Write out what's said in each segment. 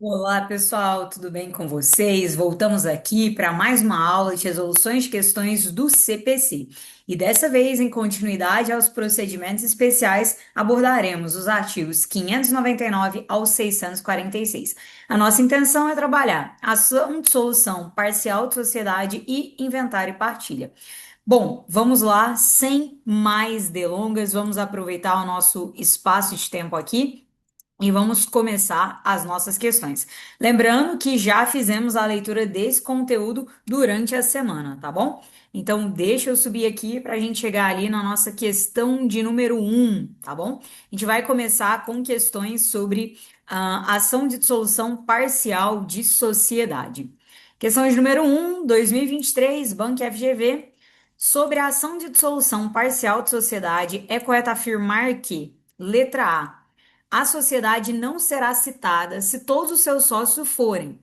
Olá, pessoal, tudo bem com vocês? Voltamos aqui para mais uma aula de resoluções de questões do CPC. E dessa vez, em continuidade aos procedimentos especiais, abordaremos os artigos 599 ao 646. A nossa intenção é trabalhar ação de solução parcial de sociedade e inventário e partilha. Bom, vamos lá, sem mais delongas, vamos aproveitar o nosso espaço de tempo aqui e vamos começar as nossas questões. Lembrando que já fizemos a leitura desse conteúdo durante a semana, tá bom? Então, deixa eu subir aqui para a gente chegar ali na nossa questão de número um, tá bom? A gente vai começar com questões sobre ação de dissolução parcial de sociedade. Questão de número 1, 2023, Banco FGV. Sobre a ação de dissolução parcial de sociedade, é correto afirmar que, letra A sociedade não será citada se todos os seus sócios forem,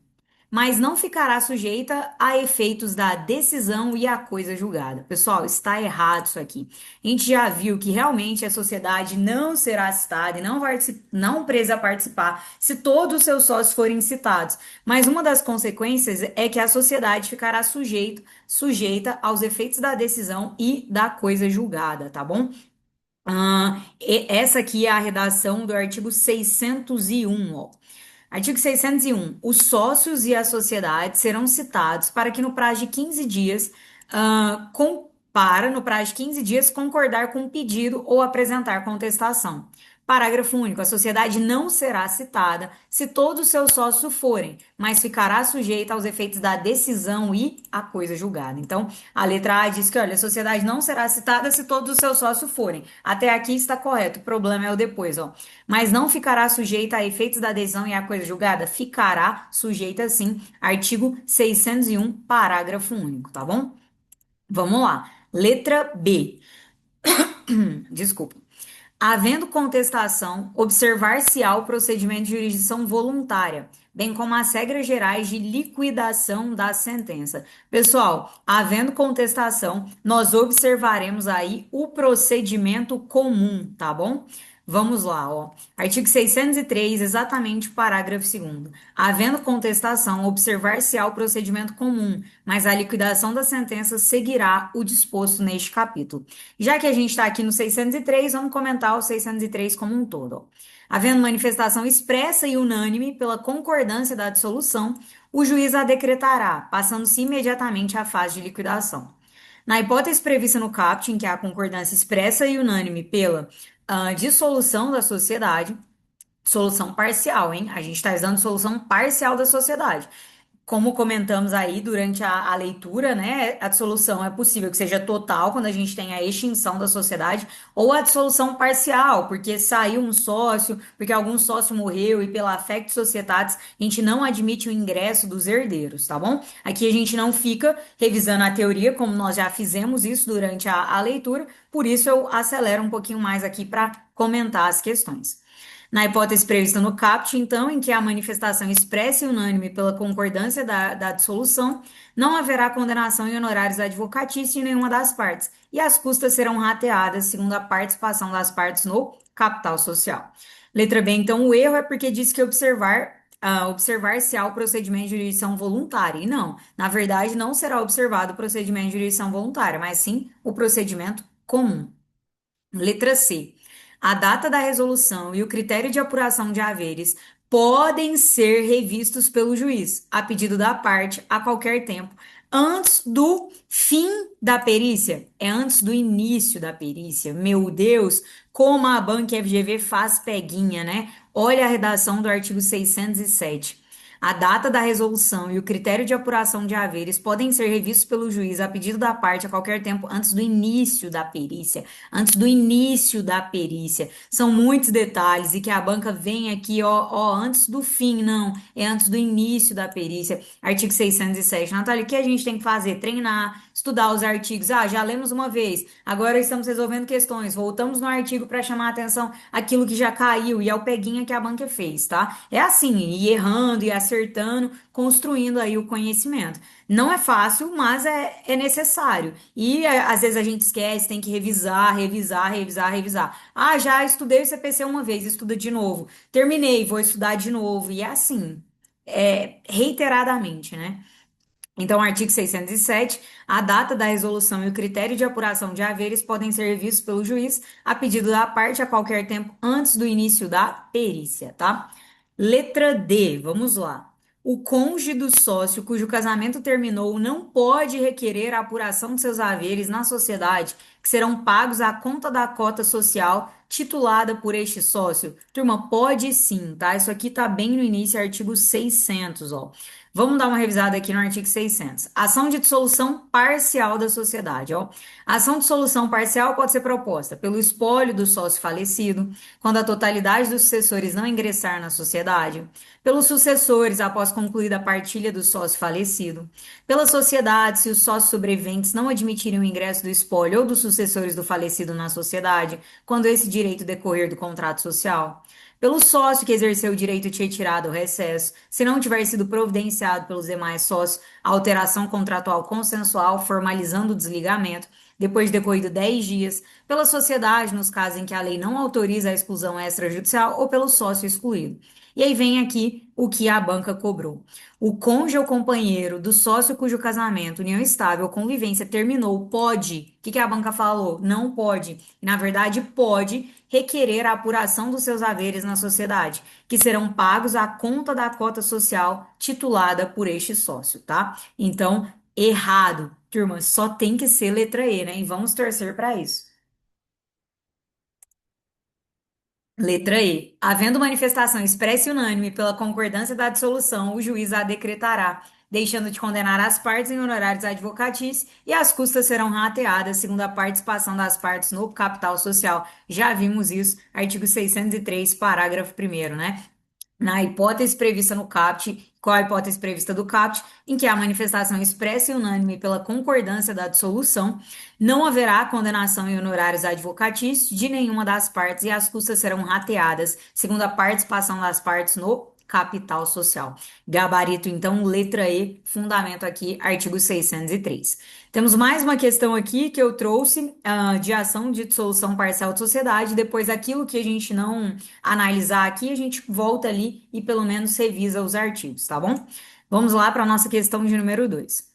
mas não ficará sujeita a efeitos da decisão e a coisa julgada. Pessoal, está errado isso aqui. A gente já viu que realmente a sociedade não será citada e não precisa participar se todos os seus sócios forem citados. Mas uma das consequências é que a sociedade ficará sujeita aos efeitos da decisão e da coisa julgada, tá bom? Essa aqui é a redação do artigo 601, ó. Artigo 601. Os sócios e a sociedade serão citados para que no prazo de 15 dias, no prazo de 15 dias, concordar com o pedido ou apresentar contestação. Parágrafo único. A sociedade não será citada se todos os seus sócios forem, mas ficará sujeita aos efeitos da decisão e a coisa julgada. Então, a letra A diz que, olha, a sociedade não será citada se todos os seus sócios forem. Até aqui está correto. O problema é o depois, ó. Mas não ficará sujeita a efeitos da decisão e a coisa julgada? Ficará sujeita, sim. Artigo 601, parágrafo único, tá bom? Vamos lá. Letra B. Desculpa. Havendo contestação, observar-se-á o procedimento de jurisdição voluntária, bem como as regras gerais de liquidação da sentença. Pessoal, havendo contestação, nós observaremos aí o procedimento comum, tá bom? Vamos lá, ó. Artigo 603, exatamente o parágrafo 2º. Havendo contestação, observar-se-á o procedimento comum, mas a liquidação da sentença seguirá o disposto neste capítulo. Já que a gente está aqui no 603, vamos comentar o 603 como um todo, ó. Havendo manifestação expressa e unânime pela concordância da dissolução, o juiz a decretará, passando-se imediatamente à fase de liquidação. Na hipótese prevista no caput, em que há concordância expressa e unânime pela dissolução da sociedade, solução parcial, hein? A gente está usando solução parcial da sociedade. Como comentamos aí durante a leitura, né, a dissolução é possível que seja total, quando a gente tem a extinção da sociedade, ou a dissolução parcial, porque saiu um sócio, porque algum sócio morreu e pela affecto societatis, a gente não admite o ingresso dos herdeiros, tá bom? Aqui a gente não fica revisando a teoria, como nós já fizemos isso durante a leitura, por isso eu acelero um pouquinho mais aqui para comentar as questões. Na hipótese prevista no caput, então, em que a manifestação expressa e unânime pela concordância da dissolução, não haverá condenação em honorários advocatícios de nenhuma das partes, e as custas serão rateadas segundo a participação das partes no capital social. Letra B, então, o erro é porque diz que observar-se-á o procedimento de jurisdição voluntária. E não, na verdade, não será observado o procedimento de jurisdição voluntária, mas sim o procedimento comum. Letra C. A data da resolução e o critério de apuração de haveres podem ser revistos pelo juiz, a pedido da parte, a qualquer tempo, antes do fim da perícia. É antes do início da perícia. Meu Deus, como a Banca FGV faz peguinha, né? Olha a redação do artigo 607. A data da resolução e o critério de apuração de haveres podem ser revistos pelo juiz a pedido da parte a qualquer tempo antes do início da perícia. Antes do início da perícia. São muitos detalhes e que a banca vem aqui, ó, antes do fim, não. É antes do início da perícia. Artigo 607. Natália, o que a gente tem que fazer? Treinar, estudar os artigos. Ah, já lemos uma vez, agora estamos resolvendo questões. Voltamos no artigo para chamar a atenção aquilo que já caiu e é o peguinha que a banca fez, tá? É assim, ir errando e acertando, construindo aí o conhecimento. Não é fácil, mas é necessário. E às vezes a gente esquece, tem que revisar, revisar, revisar, revisar. Ah, já estudei o CPC uma vez, estuda de novo. Terminei, vou estudar de novo. E é assim. reiteradamente, né? Então, artigo 607, a data da resolução e o critério de apuração de haveres podem ser vistos pelo juiz a pedido da parte a qualquer tempo antes do início da perícia, tá? Letra D, vamos lá. O cônjuge do sócio cujo casamento terminou não pode requerer a apuração de seus haveres na sociedade, que serão pagos à conta da cota social titulada por este sócio. Turma, pode sim, tá? Isso aqui tá bem no início, artigo 600, ó. Vamos dar uma revisada aqui no artigo 600. Ação de dissolução parcial da sociedade, ó. A ação de dissolução parcial pode ser proposta pelo espólio do sócio falecido, quando a totalidade dos sucessores não ingressar na sociedade, pelos sucessores após concluída a partilha do sócio falecido, pela sociedade se os sócios sobreviventes não admitirem o ingresso do espólio ou dos sucessores do falecido na sociedade, quando esse direito decorrer do contrato social, pelo sócio que exerceu o direito de retirada ou recesso, se não tiver sido providenciado pelos demais sócios a alteração contratual consensual formalizando o desligamento, depois de decorrido 10 dias, pela sociedade, nos casos em que a lei não autoriza a exclusão extrajudicial, ou pelo sócio excluído. E aí vem aqui o que a banca cobrou. O cônjuge ou companheiro do sócio cujo casamento, união estável ou convivência terminou, pode. O que a banca falou? Não pode. Na verdade, pode requerer a apuração dos seus haveres na sociedade, que serão pagos à conta da cota social titulada por este sócio, tá? Então, errado. Turma, só tem que ser letra E, né? E vamos torcer para isso. Letra E. Havendo manifestação expressa e unânime pela concordância da dissolução, o juiz a decretará, deixando de condenar as partes em honorários advocatícios e as custas serão rateadas segundo a participação das partes no capital social. Já vimos isso, artigo 603, parágrafo primeiro, né? Na hipótese prevista no CAPT, qual a hipótese prevista do CAPT, em que a manifestação expressa e unânime pela concordância da dissolução, não haverá condenação em honorários advocatícios de nenhuma das partes e as custas serão rateadas, segundo a participação das partes no capital social. Gabarito, então, letra E, fundamento aqui, artigo 603. Temos mais uma questão aqui que eu trouxe de ação de dissolução parcial de sociedade, depois aquilo que a gente não analisar aqui, a gente volta ali e pelo menos revisa os artigos, tá bom? Vamos lá para a nossa questão de número 2.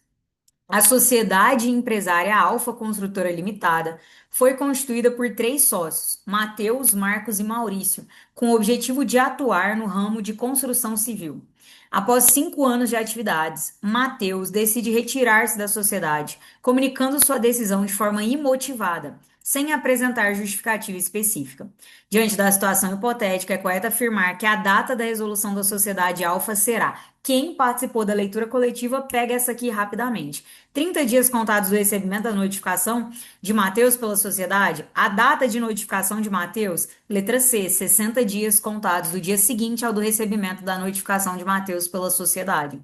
A sociedade empresária Alfa Construtora Limitada foi constituída por três sócios, Mateus, Marcos e Maurício, com o objetivo de atuar no ramo de construção civil. Após 5 anos de atividades, Mateus decide retirar-se da sociedade, comunicando sua decisão de forma imotivada, sem apresentar justificativa específica. Diante da situação hipotética, é correto afirmar que a data da resolução da sociedade Alfa será. Quem participou da leitura coletiva, pega essa aqui rapidamente. 30 dias contados do recebimento da notificação de Mateus pela sociedade. A data de notificação de Mateus, letra C, 60 dias contados do dia seguinte ao do recebimento da notificação de Mateus pela sociedade.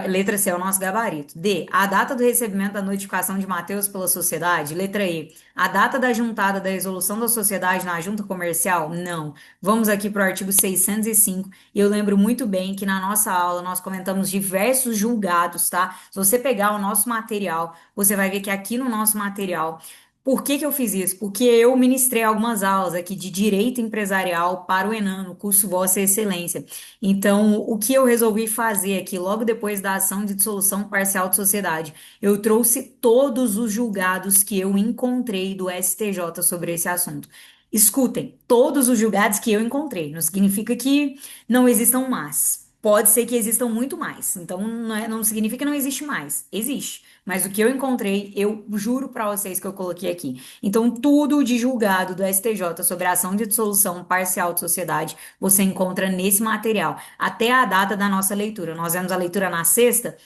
Letra C é o nosso gabarito. D. A data do recebimento da notificação de Mateus pela sociedade. Letra E. A data da juntada da resolução da sociedade na junta comercial? Não. Vamos aqui para o artigo 605. E eu lembro muito bem que na nossa aula nós comentamos diversos julgados, tá? Se você pegar o nosso material, você vai ver que aqui no nosso material. Por que que eu fiz isso? Porque eu ministrei algumas aulas aqui de Direito Empresarial para o Enan, no curso Vossa Excelência. Então, o que eu resolvi fazer aqui, logo depois da ação de dissolução parcial de sociedade, eu trouxe todos os julgados que eu encontrei do STJ sobre esse assunto. Escutem, todos os julgados que eu encontrei. Não significa que não existam mais. Pode ser que existam muito mais. Então, não significa que não existe mais. Existe. Mas o que eu encontrei, eu juro para vocês que eu coloquei aqui. Então, tudo de julgado do STJ sobre a ação de dissolução parcial de sociedade você encontra nesse material, até a data da nossa leitura. Nós vemos a leitura na sexta,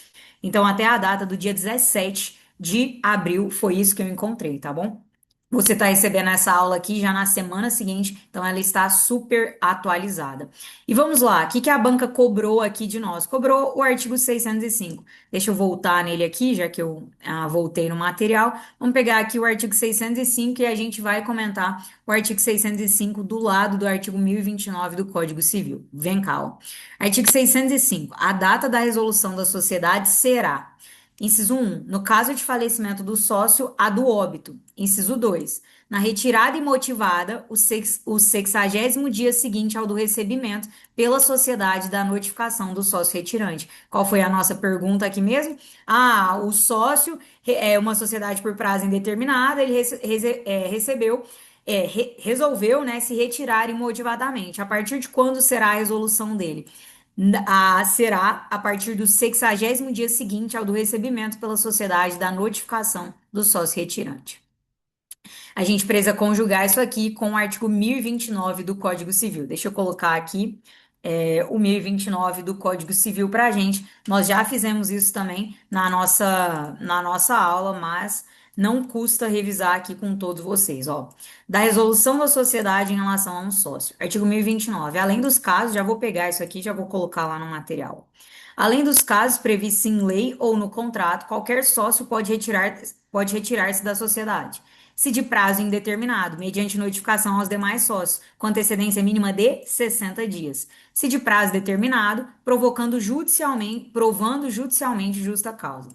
então até a data do dia 17 de abril foi isso que eu encontrei, tá bom? Você está recebendo essa aula aqui já na semana seguinte, então ela está super atualizada. E vamos lá, o que que a banca cobrou aqui de nós? Cobrou o artigo 605. Deixa eu voltar nele aqui, já que eu voltei no material. Vamos pegar aqui o artigo 605 e a gente vai comentar o artigo 605 do lado do artigo 1029 do Código Civil. Vem cá, ó. Artigo 605. A data da resolução da sociedade será Inciso um, no caso de falecimento do sócio, a do óbito. Inciso 2, na retirada imotivada, o 60º dia seguinte ao do recebimento pela sociedade da notificação do sócio retirante. Qual foi a nossa pergunta aqui mesmo? Ah, o sócio é uma sociedade por prazo indeterminado, ele recebeu, resolveu, né, se retirar imotivadamente. A partir de quando será a resolução dele? Será a partir do 60º dia seguinte ao do recebimento pela sociedade da notificação do sócio retirante. A gente precisa conjugar isso aqui com o artigo 1029 do Código Civil. Deixa eu colocar aqui o 1029 do Código Civil para a gente. Nós já fizemos isso também na nossa aula, mas não custa revisar aqui com todos vocês, ó. Da resolução da sociedade em relação a um sócio. Artigo 1029. Além dos casos, já vou pegar isso aqui, já vou colocar lá no material. Além dos casos previstos em lei ou no contrato, qualquer sócio pode retirar-se da sociedade, se de prazo indeterminado, mediante notificação aos demais sócios, com antecedência mínima de 60 dias. Se de prazo determinado, provando judicialmente justa causa.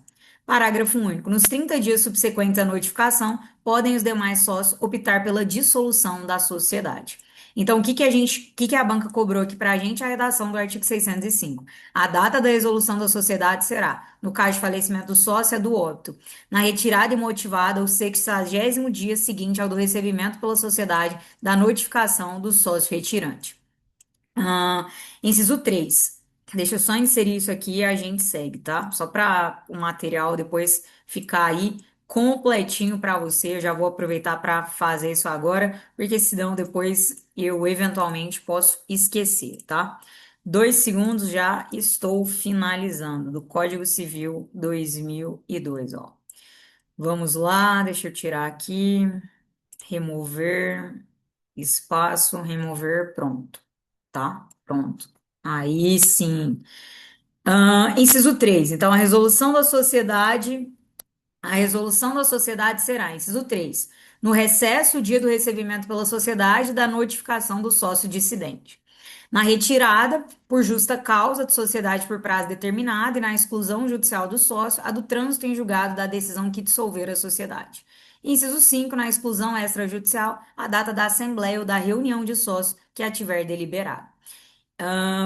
Parágrafo único. Nos 30 dias subsequentes à notificação, podem os demais sócios optar pela dissolução da sociedade. Então, o que a banca cobrou aqui para a gente? A redação do artigo 605. A data da resolução da sociedade será, no caso de falecimento do sócio, é do óbito, na retirada imotivada, o 60º dia seguinte ao do recebimento pela sociedade da notificação do sócio retirante. Inciso 3. Deixa eu só inserir isso aqui e a gente segue, tá? Só para o material depois ficar aí completinho para você. Eu já vou aproveitar para fazer isso agora, porque senão depois eu eventualmente posso esquecer, tá? 2 segundos, já estou finalizando, do Código Civil 2002, ó. Vamos lá, deixa eu tirar aqui, remover, espaço, remover, pronto, tá? Pronto. Aí sim. Inciso 3. Então, a resolução da sociedade será, inciso 3, no recesso, dia do recebimento pela sociedade da notificação do sócio dissidente. Na retirada, por justa causa de sociedade por prazo determinado e na exclusão judicial do sócio, a do trânsito em julgado da decisão que dissolver a sociedade. Inciso 5, na exclusão extrajudicial, a data da assembleia ou da reunião de sócios que a tiver deliberado.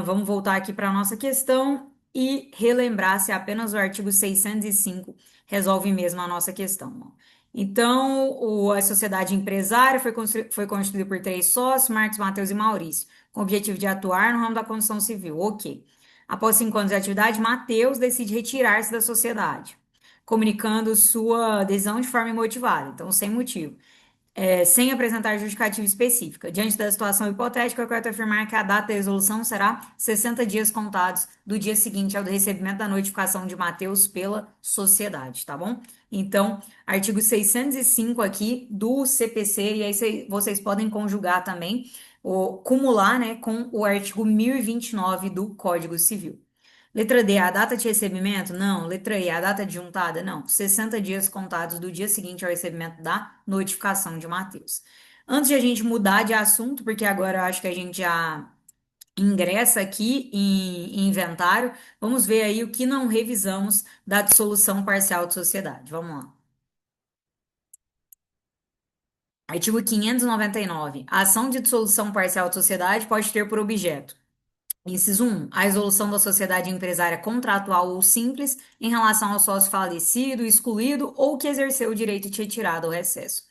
Vamos voltar aqui para a nossa questão e relembrar se apenas o artigo 605 resolve mesmo a nossa questão, ó. Então, a sociedade empresária foi constituída por 3 sócios, Marcos, Mateus e Maurício, com o objetivo de atuar no ramo da construção civil. Ok. Após 5 anos de atividade, Mateus decide retirar-se da sociedade, comunicando sua decisão de forma imotivada, então sem motivo, sem apresentar justificativa específica. Diante da situação hipotética, eu quero afirmar que a data da resolução será 60 dias contados do dia seguinte ao do recebimento da notificação de Mateus pela sociedade, tá bom? Então, artigo 605 aqui do CPC, e aí vocês podem conjugar também, cumular, né, com o artigo 1029 do Código Civil. Letra D, a data de recebimento? Não. Letra E, a data de juntada? Não. 60 dias contados do dia seguinte ao recebimento da notificação de Mateus. Antes de a gente mudar de assunto, porque agora eu acho que a gente já ingressa aqui em inventário, vamos ver aí o que não revisamos da dissolução parcial de sociedade. Vamos lá. Artigo 599. A ação de dissolução parcial de sociedade pode ter por objeto: inciso 1. A resolução da sociedade empresária contratual ou simples em relação ao sócio falecido, excluído ou que exerceu o direito de retirada ou recesso.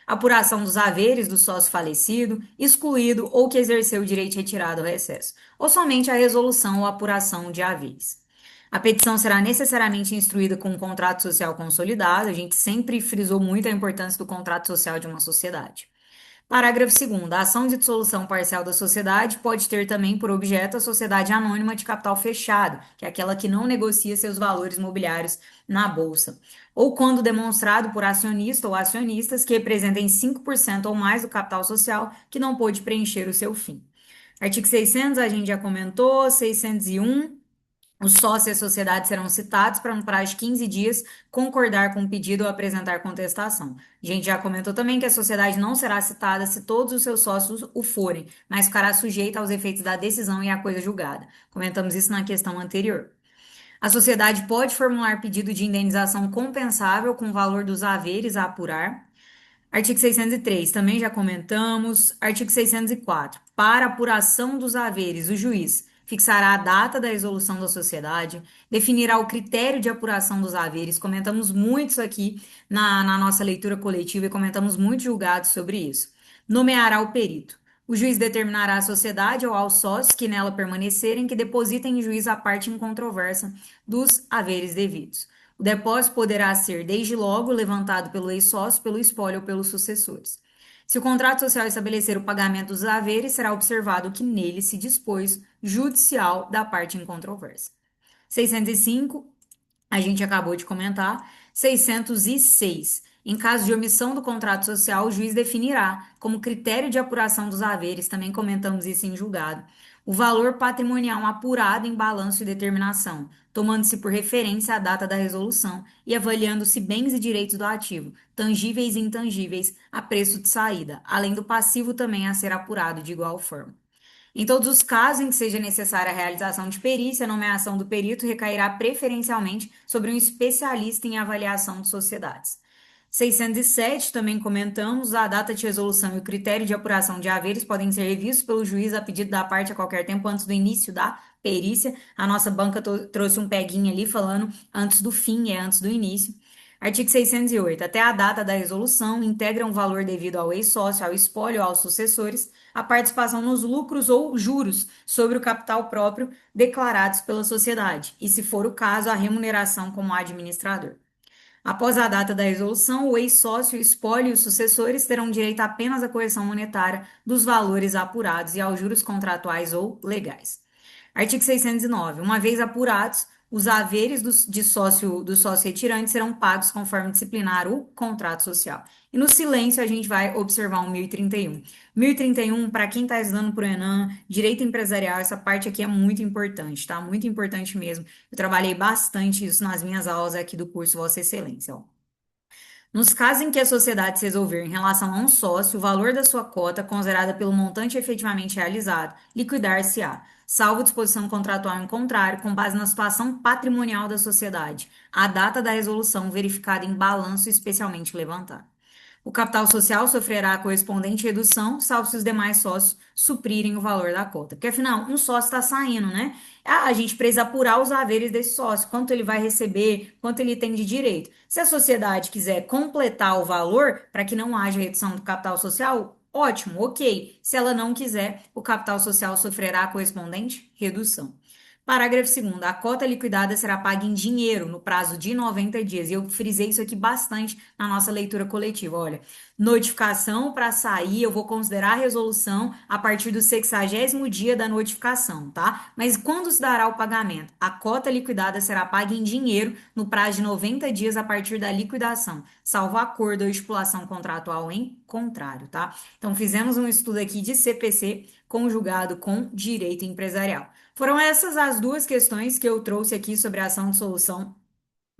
Apuração dos haveres do sócio falecido, excluído ou que exerceu o direito de retirada ou recesso. Ou somente a resolução ou apuração de haveres. A petição será necessariamente instruída com um contrato social consolidado. A gente sempre frisou muito a importância do contrato social de uma sociedade. Parágrafo 2º. A ação de dissolução parcial da sociedade pode ter também por objeto a sociedade anônima de capital fechado, que é aquela que não negocia seus valores mobiliários na bolsa, ou quando demonstrado por acionista ou acionistas que representem 5% ou mais do capital social que não pôde preencher o seu fim. Artigo 600, a gente já comentou. 601. Os sócios e a sociedade serão citados para, no prazo de 15 dias, concordar com o pedido ou apresentar contestação. A gente já comentou também que a sociedade não será citada se todos os seus sócios o forem, mas ficará sujeita aos efeitos da decisão e à coisa julgada. Comentamos isso na questão anterior. A sociedade pode formular pedido de indenização compensável com o valor dos haveres a apurar. Artigo 603, também já comentamos. Artigo 604, para apuração dos haveres, o juiz fixará a data da resolução da sociedade, definirá o critério de apuração dos haveres. Comentamos muito isso aqui na nossa leitura coletiva e comentamos muito julgados sobre isso. Nomeará o perito. O juiz determinará à sociedade ou aos sócios que nela permanecerem que depositem em juízo a parte incontrovérsia dos haveres devidos. O depósito poderá ser, desde logo, levantado pelo ex-sócio, pelo espólio ou pelos sucessores. Se o contrato social estabelecer o pagamento dos haveres, será observado o que nele se dispôs judicial da parte em controvérsia. 605, a gente acabou de comentar. 606. Em caso de omissão do contrato social, o juiz definirá, como critério de apuração dos haveres, também comentamos isso em julgado, o valor patrimonial apurado em balanço e determinação, tomando-se por referência a data da resolução e avaliando-se bens e direitos do ativo, tangíveis e intangíveis, a preço de saída, além do passivo também a ser apurado de igual forma. Em todos os casos em que seja necessária a realização de perícia, a nomeação do perito recairá preferencialmente sobre um especialista em avaliação de sociedades. 607, também comentamos, a data de resolução e o critério de apuração de haveres podem ser revistos pelo juiz a pedido da parte a qualquer tempo antes do início da perícia. A nossa banca trouxe um peguinho ali falando antes do fim, é antes do início. Artigo 608. Até a data da resolução, integram o valor devido ao ex-sócio, ao espólio ou aos sucessores, a participação nos lucros ou juros sobre o capital próprio declarados pela sociedade, e, se for o caso, a remuneração como administrador. Após a data da resolução, o ex-sócio, o espólio e os sucessores terão direito apenas à correção monetária dos valores apurados e aos juros contratuais ou legais. Artigo 609. Uma vez apurados, os haveres do sócio retirante serão pagos conforme disciplinar o contrato social. E no silêncio a gente vai observar o 1031. 1031, para quem está estudando para o Enem, direito empresarial, essa parte aqui é muito importante, tá? Muito importante mesmo. Eu trabalhei bastante isso nas minhas aulas aqui do curso Vossa Excelência, ó. Nos casos em que a sociedade se resolver em relação a um sócio, o valor da sua cota, considerada pelo montante efetivamente realizado, liquidar-se-á, salvo disposição contratual em contrário, com base na situação patrimonial da sociedade, a data da resolução verificada em balanço especialmente levantado. O capital social sofrerá a correspondente redução, salvo se os demais sócios suprirem o valor da cota. Porque, afinal, um sócio está saindo, né? A gente precisa apurar os haveres desse sócio, quanto ele vai receber, quanto ele tem de direito. Se a sociedade quiser completar o valor para que não haja redução do capital social, ótimo, ok. Se ela não quiser, o capital social sofrerá a correspondente redução. Parágrafo 2º. A cota liquidada será paga em dinheiro no prazo de 90 dias. E eu frisei isso aqui bastante na nossa leitura coletiva. Olha, notificação para sair, eu vou considerar a resolução a partir do 60º dia da notificação, tá? Mas quando se dará o pagamento? A cota liquidada será paga em dinheiro no prazo de 90 dias a partir da liquidação, salvo acordo ou estipulação contratual em contrário, tá? Então, fizemos um estudo aqui de CPC conjugado com direito empresarial. Foram essas as duas questões que eu trouxe aqui sobre a ação de solução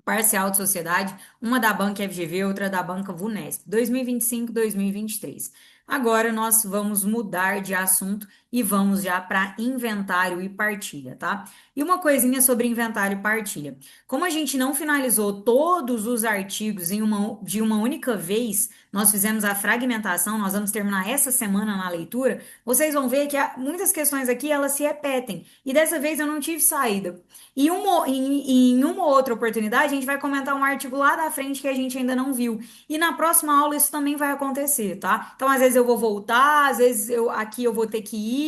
parcial de sociedade, uma da banca FGV, outra da banca Vunesp, 2025 e 2023. Agora nós vamos mudar de assunto e vamos já para inventário e partilha, tá? E uma coisinha sobre inventário e partilha. Como a gente não finalizou todos os artigos de uma única vez, nós fizemos a fragmentação, nós vamos terminar essa semana na leitura, vocês vão ver que muitas questões aqui elas se repetem. E dessa vez eu não tive saída. E em uma outra oportunidade, a gente vai comentar um artigo lá da frente que a gente ainda não viu. E na próxima aula isso também vai acontecer, tá? Então, às vezes eu vou voltar, às vezes aqui eu vou ter que ir.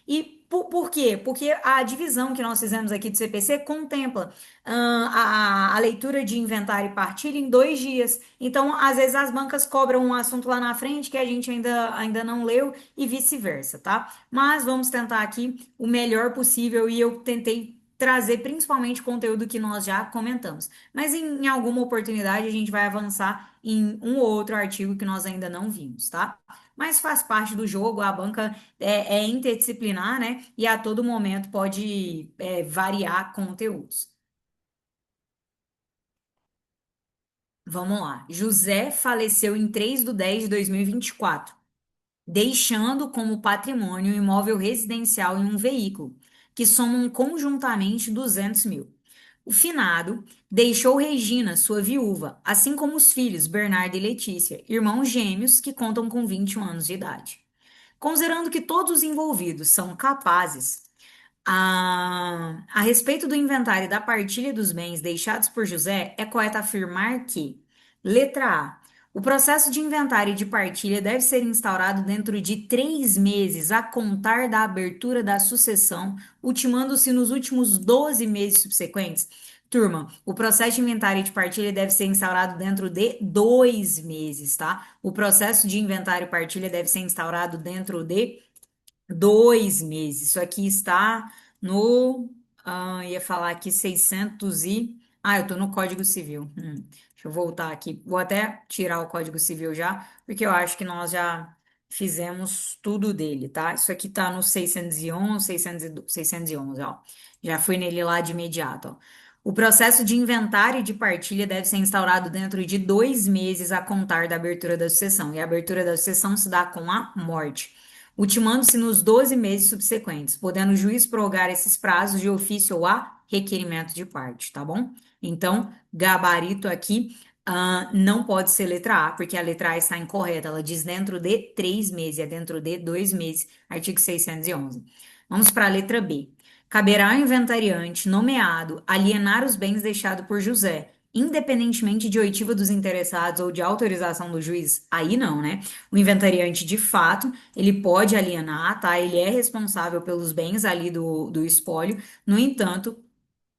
E por quê? Porque a divisão que nós fizemos aqui do CPC contempla a leitura de inventário e partilha em 2 dias. Então, às vezes as bancas cobram um assunto lá na frente que a gente ainda não leu e vice-versa, tá? Mas vamos tentar aqui o melhor possível e eu tentei trazer principalmente conteúdo que nós já comentamos. Mas em alguma oportunidade a gente vai avançar em um ou outro artigo que nós ainda não vimos, tá? Mas faz parte do jogo, a banca é interdisciplinar, né? E a todo momento pode variar conteúdos. Vamos lá. José faleceu em 3/10 de 2024, deixando como patrimônio um imóvel residencial e um veículo, que somam conjuntamente 200 mil. O finado deixou Regina, sua viúva, assim como os filhos Bernardo e Letícia, irmãos gêmeos que contam com 21 anos de idade. Considerando que todos os envolvidos são capazes a respeito do inventário e da partilha dos bens deixados por José, é correto afirmar que, letra A, o processo de inventário e de partilha deve ser instaurado dentro de 3 meses a contar da abertura da sucessão, ultimando-se nos últimos 12 meses subsequentes. Turma, o processo de inventário e de partilha deve ser instaurado dentro de 2 meses, tá? O processo de inventário e partilha deve ser instaurado dentro de 2 meses. Isso aqui está no. Ia falar aqui 600 e. Eu tô no Código Civil. Deixa eu voltar aqui. Vou até tirar o Código Civil já, porque eu acho que nós já fizemos tudo dele, tá? Isso aqui tá no 611, 611, ó. Já fui nele lá de imediato, ó. O processo de inventário e de partilha deve ser instaurado dentro de 2 meses a contar da abertura da sucessão. E a abertura da sucessão se dá com a morte, ultimando-se nos 12 meses subsequentes, podendo o juiz prorrogar esses prazos de ofício ou a requerimento de parte, tá bom? Então, gabarito aqui, não pode ser letra A, porque a letra A está incorreta. Ela diz dentro de 3 meses, é dentro de 2 meses, artigo 611. Vamos para a letra B. Caberá ao inventariante nomeado alienar os bens deixados por José, independentemente de oitiva dos interessados ou de autorização do juiz. Aí não, né? O inventariante, de fato, ele pode alienar, tá? Ele é responsável pelos bens ali do espólio. No entanto,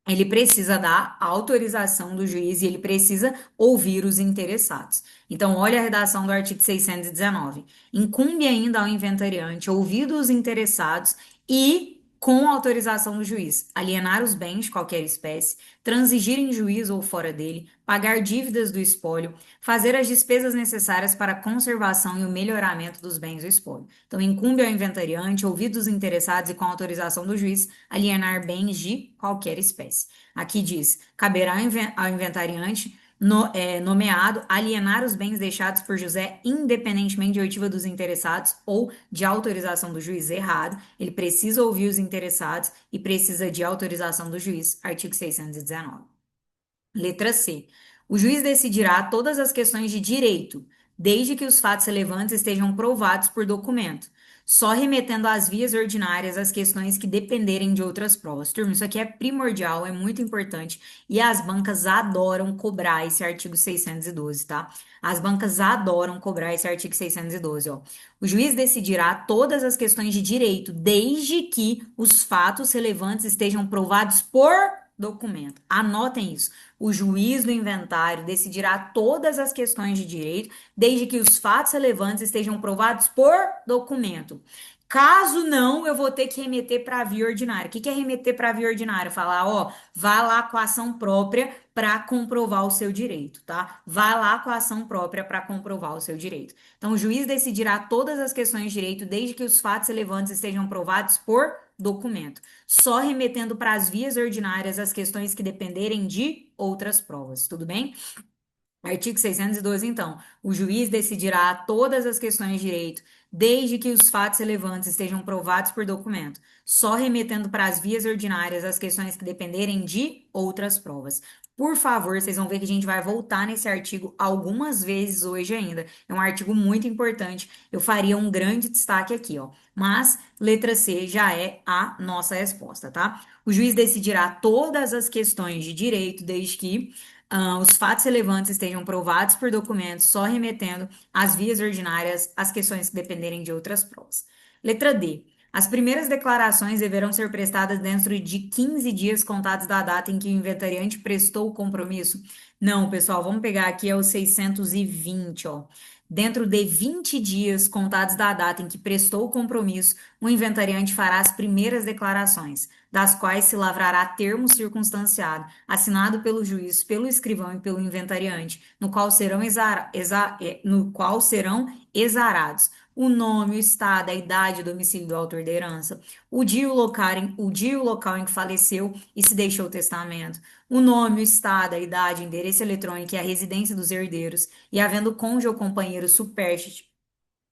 ele precisa dar autorização do juiz e ele precisa ouvir os interessados. Então, olha a redação do artigo 619. Incumbe ainda ao inventariante ouvir os interessados e, com autorização do juiz, alienar os bens de qualquer espécie, transigir em juízo ou fora dele, pagar dívidas do espólio, fazer as despesas necessárias para a conservação e o melhoramento dos bens do espólio. Então, incumbe ao inventariante ouvir os interessados e, com autorização do juiz, alienar bens de qualquer espécie. Aqui diz: caberá ao inventariante nomeado alienar os bens deixados por José, independentemente de oitiva dos interessados ou de autorização do juiz. Errado. Ele precisa ouvir os interessados e precisa de autorização do juiz. Artigo 619. Letra C. O juiz decidirá todas as questões de direito, desde que os fatos relevantes estejam provados por documento, só remetendo às vias ordinárias as questões que dependerem de outras provas. Turma, isso aqui é primordial, é muito importante e as bancas adoram cobrar esse artigo 612, tá? As bancas adoram cobrar esse artigo 612, ó. O juiz decidirá todas as questões de direito, desde que os fatos relevantes estejam provados por documento. Anotem isso. O juiz do inventário decidirá todas as questões de direito, desde que os fatos relevantes estejam provados por documento. Caso não, eu vou ter que remeter para a via ordinária. O que é remeter para a via ordinária? Falar, ó, vá lá com a ação própria para comprovar o seu direito, tá? Vá lá com a ação própria para comprovar o seu direito. Então, o juiz decidirá todas as questões de direito, desde que os fatos relevantes estejam provados por documento, só remetendo para as vias ordinárias as questões que dependerem de outras provas, tudo bem? Artigo 612, então, o juiz decidirá todas as questões de direito, desde que os fatos relevantes estejam provados por documento, só remetendo para as vias ordinárias as questões que dependerem de outras provas. Por favor, vocês vão ver que a gente vai voltar nesse artigo algumas vezes hoje ainda. É um artigo muito importante. Eu faria um grande destaque aqui, ó. Mas letra C já é a nossa resposta, tá? O juiz decidirá todas as questões de direito, desde que os fatos relevantes estejam provados por documentos, só remetendo às vias ordinárias as questões que dependerem de outras provas. Letra D. As primeiras declarações deverão ser prestadas dentro de 15 dias contados da data em que o inventariante prestou o compromisso. Não, pessoal, vamos pegar aqui é o 620, ó. Dentro de 20 dias contados da data em que prestou o compromisso, o inventariante fará as primeiras declarações, das quais se lavrará termo circunstanciado, assinado pelo juiz, pelo escrivão e pelo inventariante, no qual serão exarados o nome, o estado, a idade e o domicílio do autor da herança, o dia e o local em que faleceu e se deixou o testamento, o nome, o estado, a idade, o endereço eletrônico e a residência dos herdeiros, e havendo cônjuge ou companheiro supérstite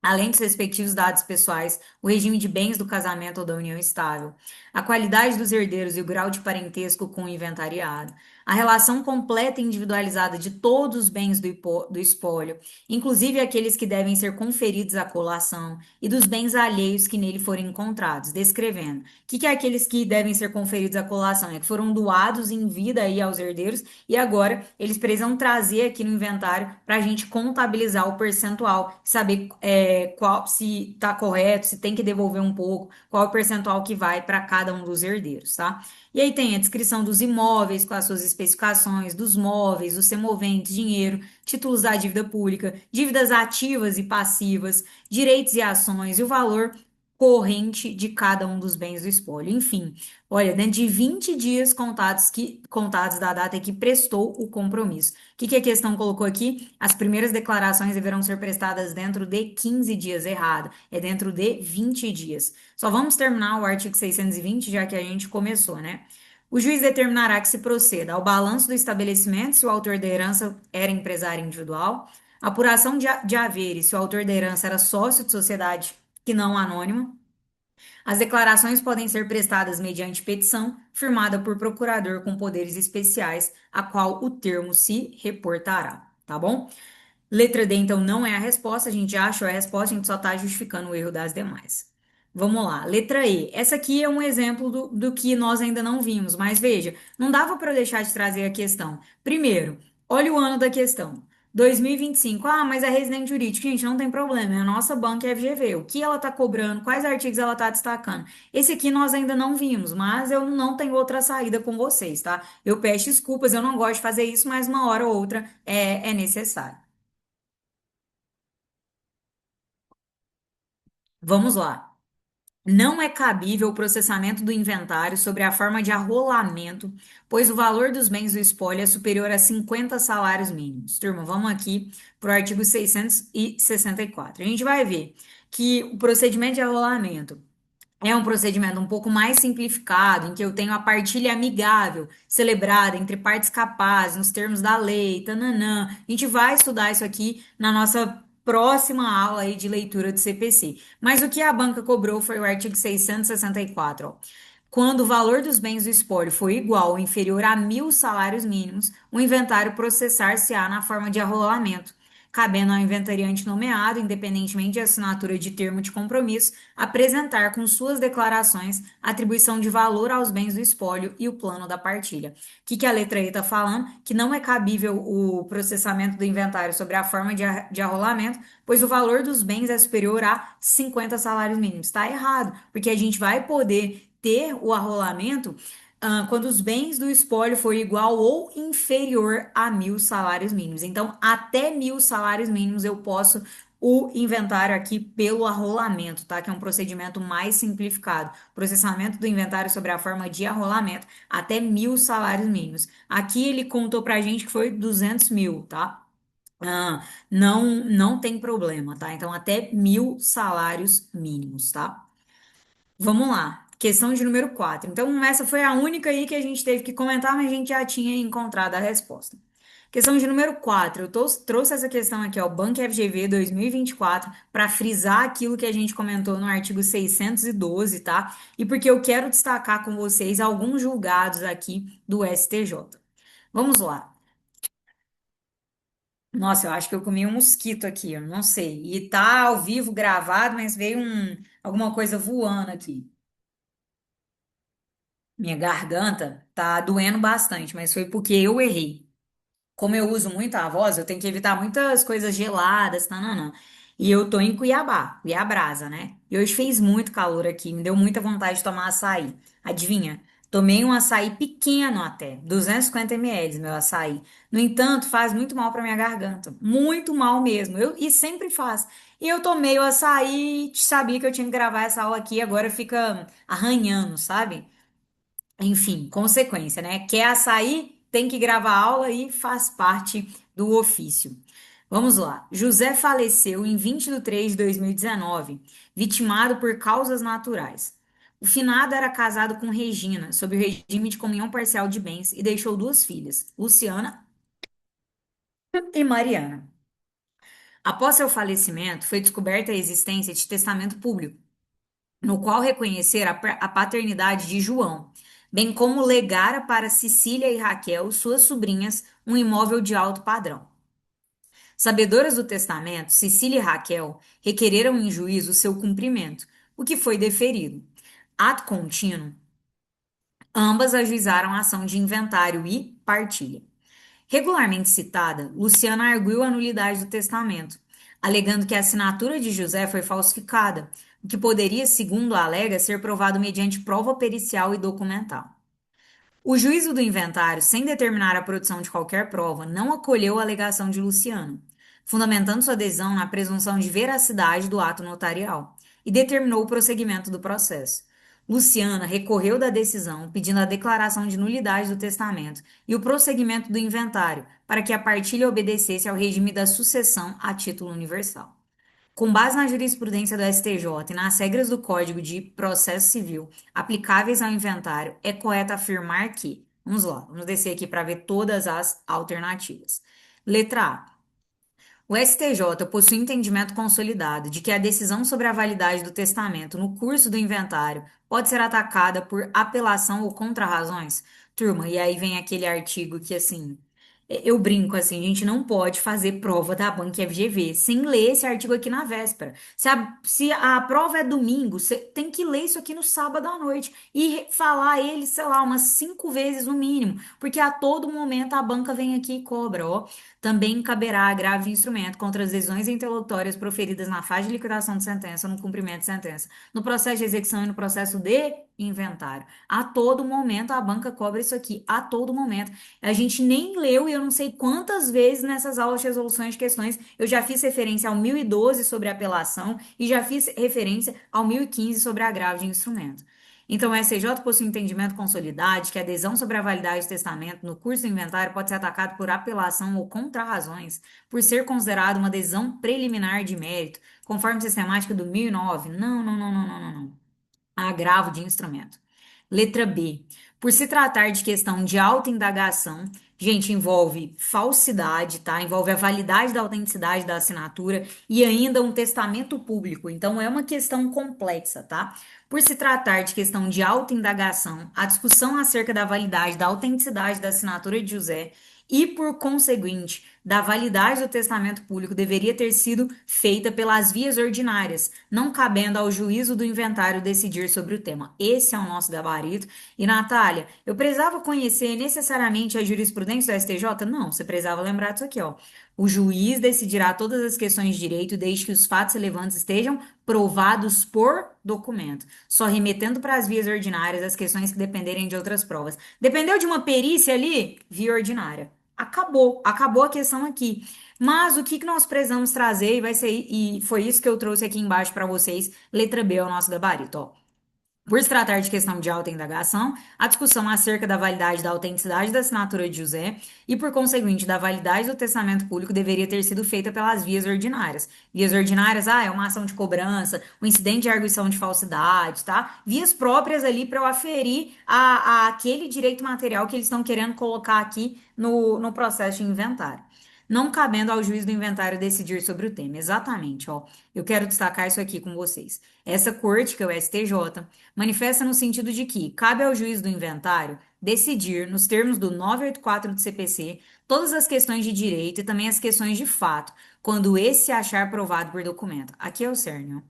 além dos respectivos dados pessoais, o regime de bens do casamento ou da união estável, a qualidade dos herdeiros e o grau de parentesco com o inventariado, a relação completa e individualizada de todos os bens do espólio, inclusive aqueles que devem ser conferidos à colação, e dos bens alheios que nele forem encontrados, descrevendo. Que é aqueles que devem ser conferidos à colação? É que foram doados em vida aí aos herdeiros e agora eles precisam trazer aqui no inventário para a gente contabilizar o percentual, saber qual se está correto, se tem que devolver um pouco, qual é o percentual que vai para cada um dos herdeiros, tá? E aí tem a descrição dos imóveis com as suas especificações, dos móveis, dos semoventes, dinheiro, títulos da dívida pública, dívidas ativas e passivas, direitos e ações e o valor corrente de cada um dos bens do espólio. Enfim, olha, dentro de 20 dias contados da data em que prestou o compromisso. Que a questão colocou aqui? As primeiras declarações deverão ser prestadas dentro de 15 dias, errado. É dentro de 20 dias. Só vamos terminar o artigo 620, já que a gente começou, né? O juiz determinará que se proceda ao balanço do estabelecimento se o autor da herança era empresário individual, apuração de haveres se o autor da herança era sócio de sociedade que não anônima. As declarações podem ser prestadas mediante petição, firmada por procurador com poderes especiais, a qual o termo se reportará, tá bom? Letra D, então, não é a resposta, a gente já achou a resposta, a gente só está justificando o erro das demais. Vamos lá, letra E. Essa aqui é um exemplo do que nós ainda não vimos, mas veja, não dava para eu deixar de trazer a questão. Primeiro, olha o ano da questão. 2025. Ah, mas é residente jurídico. Gente, não tem problema. É a nossa banca FGV. O que ela está cobrando? Quais artigos ela está destacando? Esse aqui nós ainda não vimos, mas eu não tenho outra saída com vocês, tá? Eu peço desculpas, eu não gosto de fazer isso, mas uma hora ou outra é necessário. Vamos lá. Não é cabível o processamento do inventário sobre a forma de arrolamento, pois o valor dos bens do espólio é superior a 50 salários mínimos. Turma, vamos aqui para o artigo 664. A gente vai ver que o procedimento de arrolamento é um procedimento um pouco mais simplificado, em que eu tenho a partilha amigável celebrada entre partes capazes, nos termos da lei, tananã. A gente vai estudar isso aqui na nossa próxima aula aí de leitura do CPC. Mas o que a banca cobrou foi o artigo 664, ó. Quando o valor dos bens do espólio for igual ou inferior a 1.000 salários mínimos, o inventário processar-se-á na forma de arrolamento, cabendo ao inventariante nomeado, independentemente de assinatura de termo de compromisso, apresentar com suas declarações atribuição de valor aos bens do espólio e o plano da partilha. Que a letra E está falando? Que não é cabível o processamento do inventário sobre a forma de arrolamento, pois o valor dos bens é superior a 50 salários mínimos. Está errado, porque a gente vai poder ter o arrolamento quando os bens do espólio for igual ou inferior a 1.000 salários mínimos. Então, até 1.000 salários mínimos eu posso o inventário aqui pelo arrolamento, tá? Que é um procedimento mais simplificado. Processamento do inventário sobre a forma de arrolamento até 1.000 salários mínimos. Aqui ele contou pra gente que foi 200 mil, tá? Não tem problema, tá? Então, até 1.000 salários mínimos, tá? Vamos lá. Questão de número 4. Então, essa foi a única aí que a gente teve que comentar, mas a gente já tinha encontrado a resposta. Questão de número 4. Trouxe essa questão aqui, ó, Banco FGV 2024, para frisar aquilo que a gente comentou no artigo 612, tá? E porque eu quero destacar com vocês alguns julgados aqui do STJ. Vamos lá. Nossa, eu acho que eu comi um mosquito aqui, eu não sei. E tá ao vivo gravado, mas veio alguma coisa voando aqui. Minha garganta tá doendo bastante, mas foi porque eu errei. Como eu uso muito a voz, eu tenho que evitar muitas coisas geladas, tá, não, não. E eu tô em Cuiabá, Cuiabrasa, né? E hoje fez muito calor aqui, me deu muita vontade de tomar açaí. Adivinha? Tomei um açaí pequeno até, 250 ml meu açaí. No entanto, faz muito mal pra minha garganta, muito mal mesmo. E sempre faz. E eu tomei o açaí, sabia que eu tinha que gravar essa aula aqui, agora fica arranhando, sabe? Enfim, consequência, né? Quer açaí, tem que gravar aula e faz parte do ofício. Vamos lá. José faleceu em 20 de 3 de 2019, vitimado por causas naturais. O finado era casado com Regina, sob o regime de comunhão parcial de bens, e deixou duas filhas, Luciana e Mariana. Após seu falecimento, foi descoberta a existência de testamento público, no qual reconhecer a paternidade de João, bem como legara para Cecília e Raquel, suas sobrinhas, um imóvel de alto padrão. Sabedoras do testamento, Cecília e Raquel requereram em juízo seu cumprimento, o que foi deferido. Ato contínuo, ambas ajuizaram a ação de inventário e partilha. Regularmente citada, Luciana arguiu a nulidade do testamento, alegando que a assinatura de José foi falsificada, o que poderia, segundo a alega, ser provado mediante prova pericial e documental. O juízo do inventário, sem determinar a produção de qualquer prova, não acolheu a alegação de Luciano, fundamentando sua adesão na presunção de veracidade do ato notarial, e determinou o prosseguimento do processo. Luciana recorreu da decisão, pedindo a declaração de nulidade do testamento e o prosseguimento do inventário, para que a partilha obedecesse ao regime da sucessão a título universal. Com base na jurisprudência do STJ e nas regras do Código de Processo Civil aplicáveis ao inventário, é correto afirmar que, vamos lá, vamos descer aqui para ver todas as alternativas. Letra A. O STJ possui entendimento consolidado de que a decisão sobre a validade do testamento no curso do inventário pode ser atacada por apelação ou contrarrazões. Turma, e aí vem aquele artigo que, assim, eu brinco assim, a gente não pode fazer prova da banca FGV sem ler esse artigo aqui na véspera. Se a prova é domingo, você tem que ler isso aqui no sábado à noite e falar ele, sei lá, umas 5 vezes no mínimo, porque a todo momento a banca vem aqui e cobra, ó. Também caberá agravo de instrumento contra as lesões interlocutórias proferidas na fase de liquidação de sentença, no cumprimento de sentença, no processo de execução e no processo de inventário. A todo momento a banca cobra isso aqui, a todo momento. A gente nem leu e eu não sei quantas vezes nessas aulas de resoluções de questões eu já fiz referência ao 1012 sobre apelação e já fiz referência ao 1015 sobre agravo de instrumento. Então, o STJ possui um entendimento consolidado de que a adesão sobre a validade do testamento no curso do inventário pode ser atacado por apelação ou contrarrazões, por ser considerado uma adesão preliminar de mérito, conforme sistemática do 1009. Não, não, não, não, não, não, não. Agravo de instrumento. Letra B. Por se tratar de questão de autoindagação, gente, envolve falsidade, tá? Envolve a validade da autenticidade da assinatura e ainda um testamento público. Então, é uma questão complexa, tá? Por se tratar de questão de autoindagação, a discussão acerca da validade da autenticidade da assinatura de José e, por conseguinte, da validade do testamento público deveria ter sido feita pelas vias ordinárias, não cabendo ao juízo do inventário decidir sobre o tema. Esse é o nosso gabarito. E, Natália, eu precisava conhecer necessariamente a jurisprudência do STJ? Não, você precisava lembrar disso aqui, ó. O juiz decidirá todas as questões de direito desde que os fatos relevantes estejam provados por documento, só remetendo para as vias ordinárias as questões que dependerem de outras provas. Dependeu de uma perícia ali? Via ordinária. Acabou a questão aqui. Mas o que que nós precisamos trazer e vai ser e foi isso que eu trouxe aqui embaixo para vocês. Letra B é o nosso gabarito, ó. Por se tratar de questão de alta indagação, a discussão acerca da validade da autenticidade da assinatura de José e, por conseguinte, da validade do testamento público deveria ter sido feita pelas vias ordinárias. Vias ordinárias, é uma ação de cobrança, um incidente de arguição de falsidade, tá? Vias próprias ali para eu aferir a aquele direito material que eles estão querendo colocar aqui no processo de inventário. Não cabendo ao juiz do inventário decidir sobre o tema. Exatamente, ó. Eu quero destacar isso aqui com vocês. Essa corte, que é o STJ, manifesta no sentido de que cabe ao juiz do inventário decidir, nos termos do 984 do CPC, todas as questões de direito e também as questões de fato, quando esse se achar provado por documento. Aqui é o cerne, ó.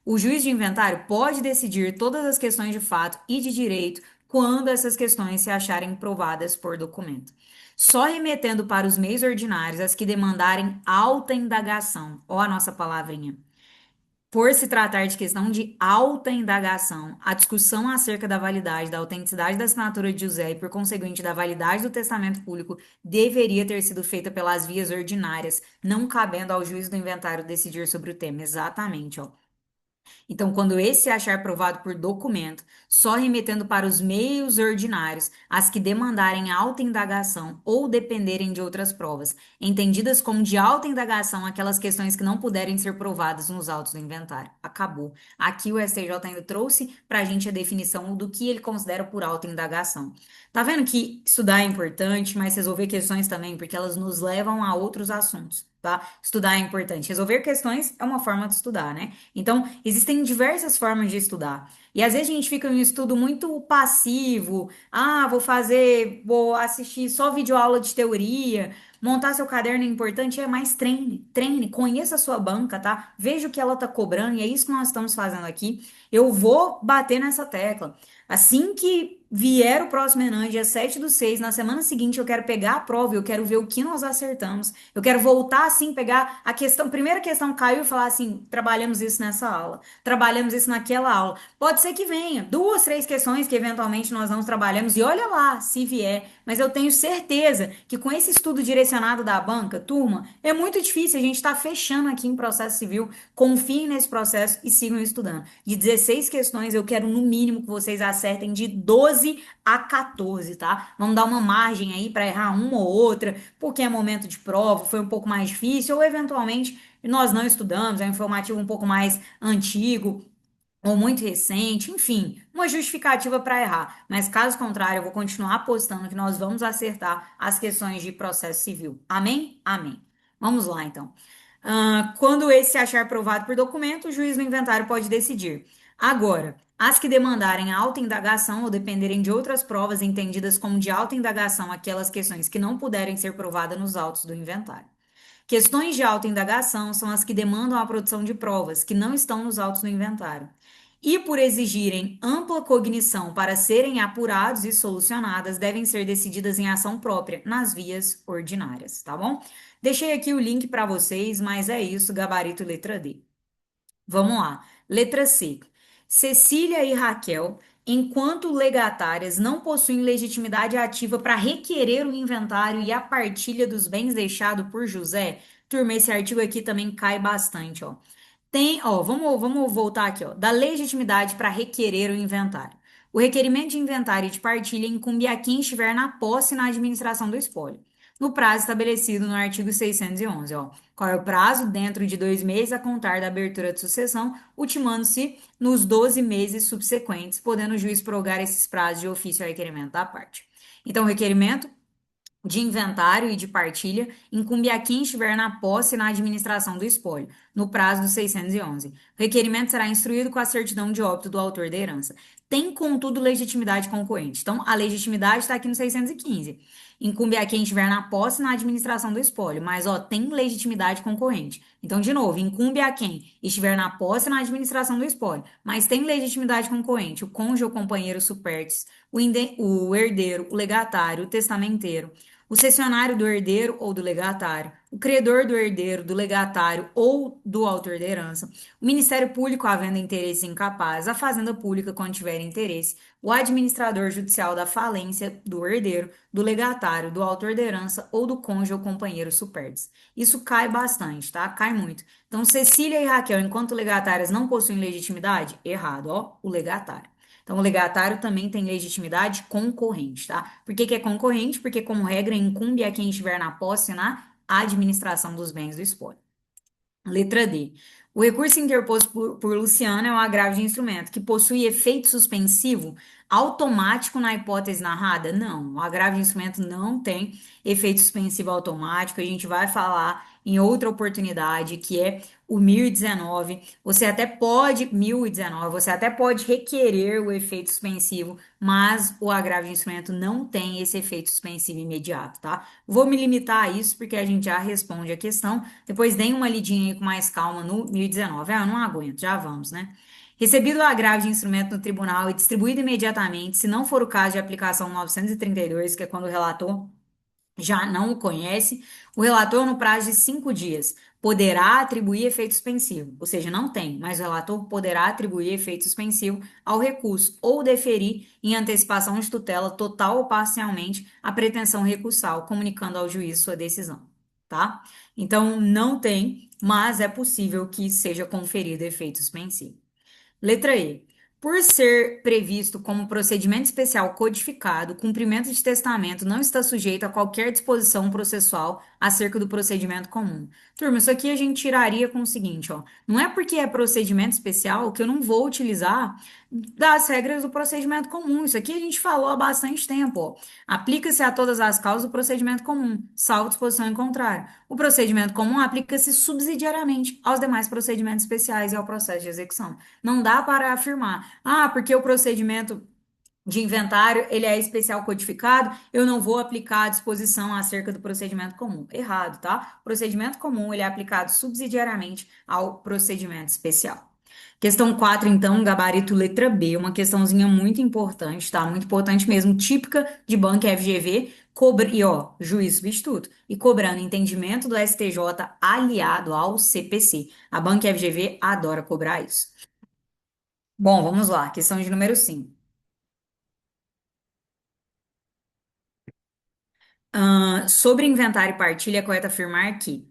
O juiz de inventário pode decidir todas as questões de fato e de direito quando essas questões se acharem provadas por documento. Só remetendo para os meios ordinários as que demandarem alta indagação, ó a nossa palavrinha. Por se tratar de questão de alta indagação, a discussão acerca da validade da autenticidade da assinatura de José e, por conseguinte, da validade do testamento público deveria ter sido feita pelas vias ordinárias, não cabendo ao juiz do inventário decidir sobre o tema. Exatamente, ó. Então, quando esse se achar provado por documento, só remetendo para os meios ordinários as que demandarem alta indagação ou dependerem de outras provas, entendidas como de alta indagação aquelas questões que não puderem ser provadas nos autos do inventário. Acabou. Aqui o STJ ainda trouxe para a gente a definição do que ele considera por alta indagação. Tá vendo que estudar é importante, mas resolver questões também, porque elas nos levam a outros assuntos. tá? Estudar é importante. Resolver questões é uma forma de estudar, né? Então, existem diversas formas de estudar. E às vezes a gente fica em um estudo muito passivo. Ah, vou assistir só videoaula de teoria. Montar seu caderno é importante, é mais treine, conheça a sua banca, tá? Veja o que ela tá cobrando, e é isso que nós estamos fazendo aqui. Eu vou bater nessa tecla. Assim que vier o próximo Enem, dia 7/6, na semana seguinte eu quero pegar a prova, eu quero ver o que nós acertamos. Eu quero voltar assim, pegar a questão, primeira questão caiu e falar assim, trabalhamos isso nessa aula, trabalhamos isso naquela aula. Pode ser que venha duas, três questões que eventualmente nós não trabalhamos e olha lá, se vier. Mas eu tenho certeza que com esse estudo direcionado da banca, turma, é muito difícil. A gente está fechando aqui em processo civil. Confiem nesse processo e sigam estudando. De 16 questões, eu quero no mínimo que vocês acertem de 12 a 14, tá? Vamos dar uma margem aí para errar uma ou outra, porque é momento de prova, foi um pouco mais difícil, ou eventualmente nós não estudamos, é um informativo um pouco mais antigo ou muito recente, enfim, uma justificativa para errar. Mas caso contrário, eu vou continuar apostando que nós vamos acertar as questões de processo civil. Amém? Amém. Vamos lá, então. Quando esse se achar provado por documento, o juiz do inventário pode decidir. Agora, as que demandarem alta indagação ou dependerem de outras provas entendidas como de alta indagação, aquelas questões que não puderem ser provadas nos autos do inventário. Questões de alta indagação são as que demandam a produção de provas que não estão nos autos do inventário. E por exigirem ampla cognição para serem apurados e solucionadas, devem ser decididas em ação própria, nas vias ordinárias, tá bom? Deixei aqui o link para vocês, mas é isso, gabarito letra D. Vamos lá. Letra C. Cecília e Raquel, enquanto legatárias, não possuem legitimidade ativa para requerer o inventário e a partilha dos bens deixado por José. Turma, esse artigo aqui também cai bastante, ó. Vamos voltar aqui, ó. Da legitimidade para requerer o inventário. O requerimento de inventário e de partilha incumbe a quem estiver na posse e na administração do espólio, no prazo estabelecido no artigo 611, ó. Qual é o prazo? Dentro de 2 meses a contar da abertura de sucessão, ultimando-se nos 12 meses subsequentes, podendo o juiz prorrogar esses prazos de ofício ao requerimento da parte. Então, o requerimento de inventário e de partilha incumbe a quem estiver na posse e na administração do espólio, no prazo dos 611. O requerimento será instruído com a certidão de óbito do autor da herança. Tem, contudo, legitimidade concorrente. Então, a legitimidade está aqui no 615. Incumbe a quem estiver na posse e na administração do espólio, mas, ó, tem legitimidade concorrente. Então, de novo, incumbe a quem estiver na posse e na administração do espólio, mas tem legitimidade concorrente, o cônjuge ou companheiro supertes, o herdeiro, o legatário, o testamenteiro, o cessionário do herdeiro ou do legatário, o credor do herdeiro, do legatário ou do autor da herança, o Ministério Público havendo interesse incapaz, a Fazenda Pública quando tiver interesse, o administrador judicial da falência do herdeiro, do legatário, do autor da herança ou do cônjuge ou companheiro supertes. Isso cai bastante, tá? Cai muito. Então, Cecília e Raquel, enquanto legatárias, não possuem legitimidade? Errado, ó, o legatário. Então, o legatário também tem legitimidade concorrente, tá? Por que que é concorrente? Porque, como regra, incumbe a quem estiver na posse e na administração dos bens do espólio. Letra D. O recurso interposto por Luciana é um agravo de instrumento que possui efeito suspensivo automático na hipótese narrada? Não, o agravo de instrumento não tem efeito suspensivo automático. A gente vai falar em outra oportunidade, que é o 1019. Você até pode requerer o efeito suspensivo, mas o agravo de instrumento não tem esse efeito suspensivo imediato, tá? Vou me limitar a isso porque a gente já responde a questão. Depois deem uma lidinha aí com mais calma no 1019. Ah, eu não aguento, já vamos, né? Recebido o agravo de instrumento no tribunal e distribuído imediatamente, se não for o caso de aplicação 932, que é quando o relator já não o conhece, o relator, no prazo de 5 dias, poderá atribuir efeito suspensivo, ou seja, não tem, mas o relator poderá atribuir efeito suspensivo ao recurso ou deferir em antecipação de tutela total ou parcialmente a pretensão recursal, comunicando ao juiz sua decisão, tá? Então, não tem, mas é possível que seja conferido efeito suspensivo. Letra E. Por ser previsto como procedimento especial codificado, o cumprimento de testamento não está sujeito a qualquer disposição processual acerca do procedimento comum. Turma, isso aqui a gente tiraria com o seguinte, ó. Não é porque é procedimento especial que eu não vou utilizar das regras do procedimento comum. Isso aqui a gente falou há bastante tempo, ó. Aplica-se a todas as causas do procedimento comum, salvo disposição em contrário. O procedimento comum aplica-se subsidiariamente aos demais procedimentos especiais e ao processo de execução. Não dá para afirmar, porque o procedimento de inventário, ele é especial codificado, eu não vou aplicar a disposição acerca do procedimento comum. Errado, tá? O procedimento comum, ele é aplicado subsidiariamente ao procedimento especial. Questão 4, então, gabarito letra B, uma questãozinha muito importante, tá? Muito importante mesmo, típica de banco FGV, e ó, juiz substituto, e cobrando entendimento do STJ aliado ao CPC. A banca FGV adora cobrar isso. Bom, vamos lá, questão de número 5. Sobre inventário e partilha, é correto afirmar que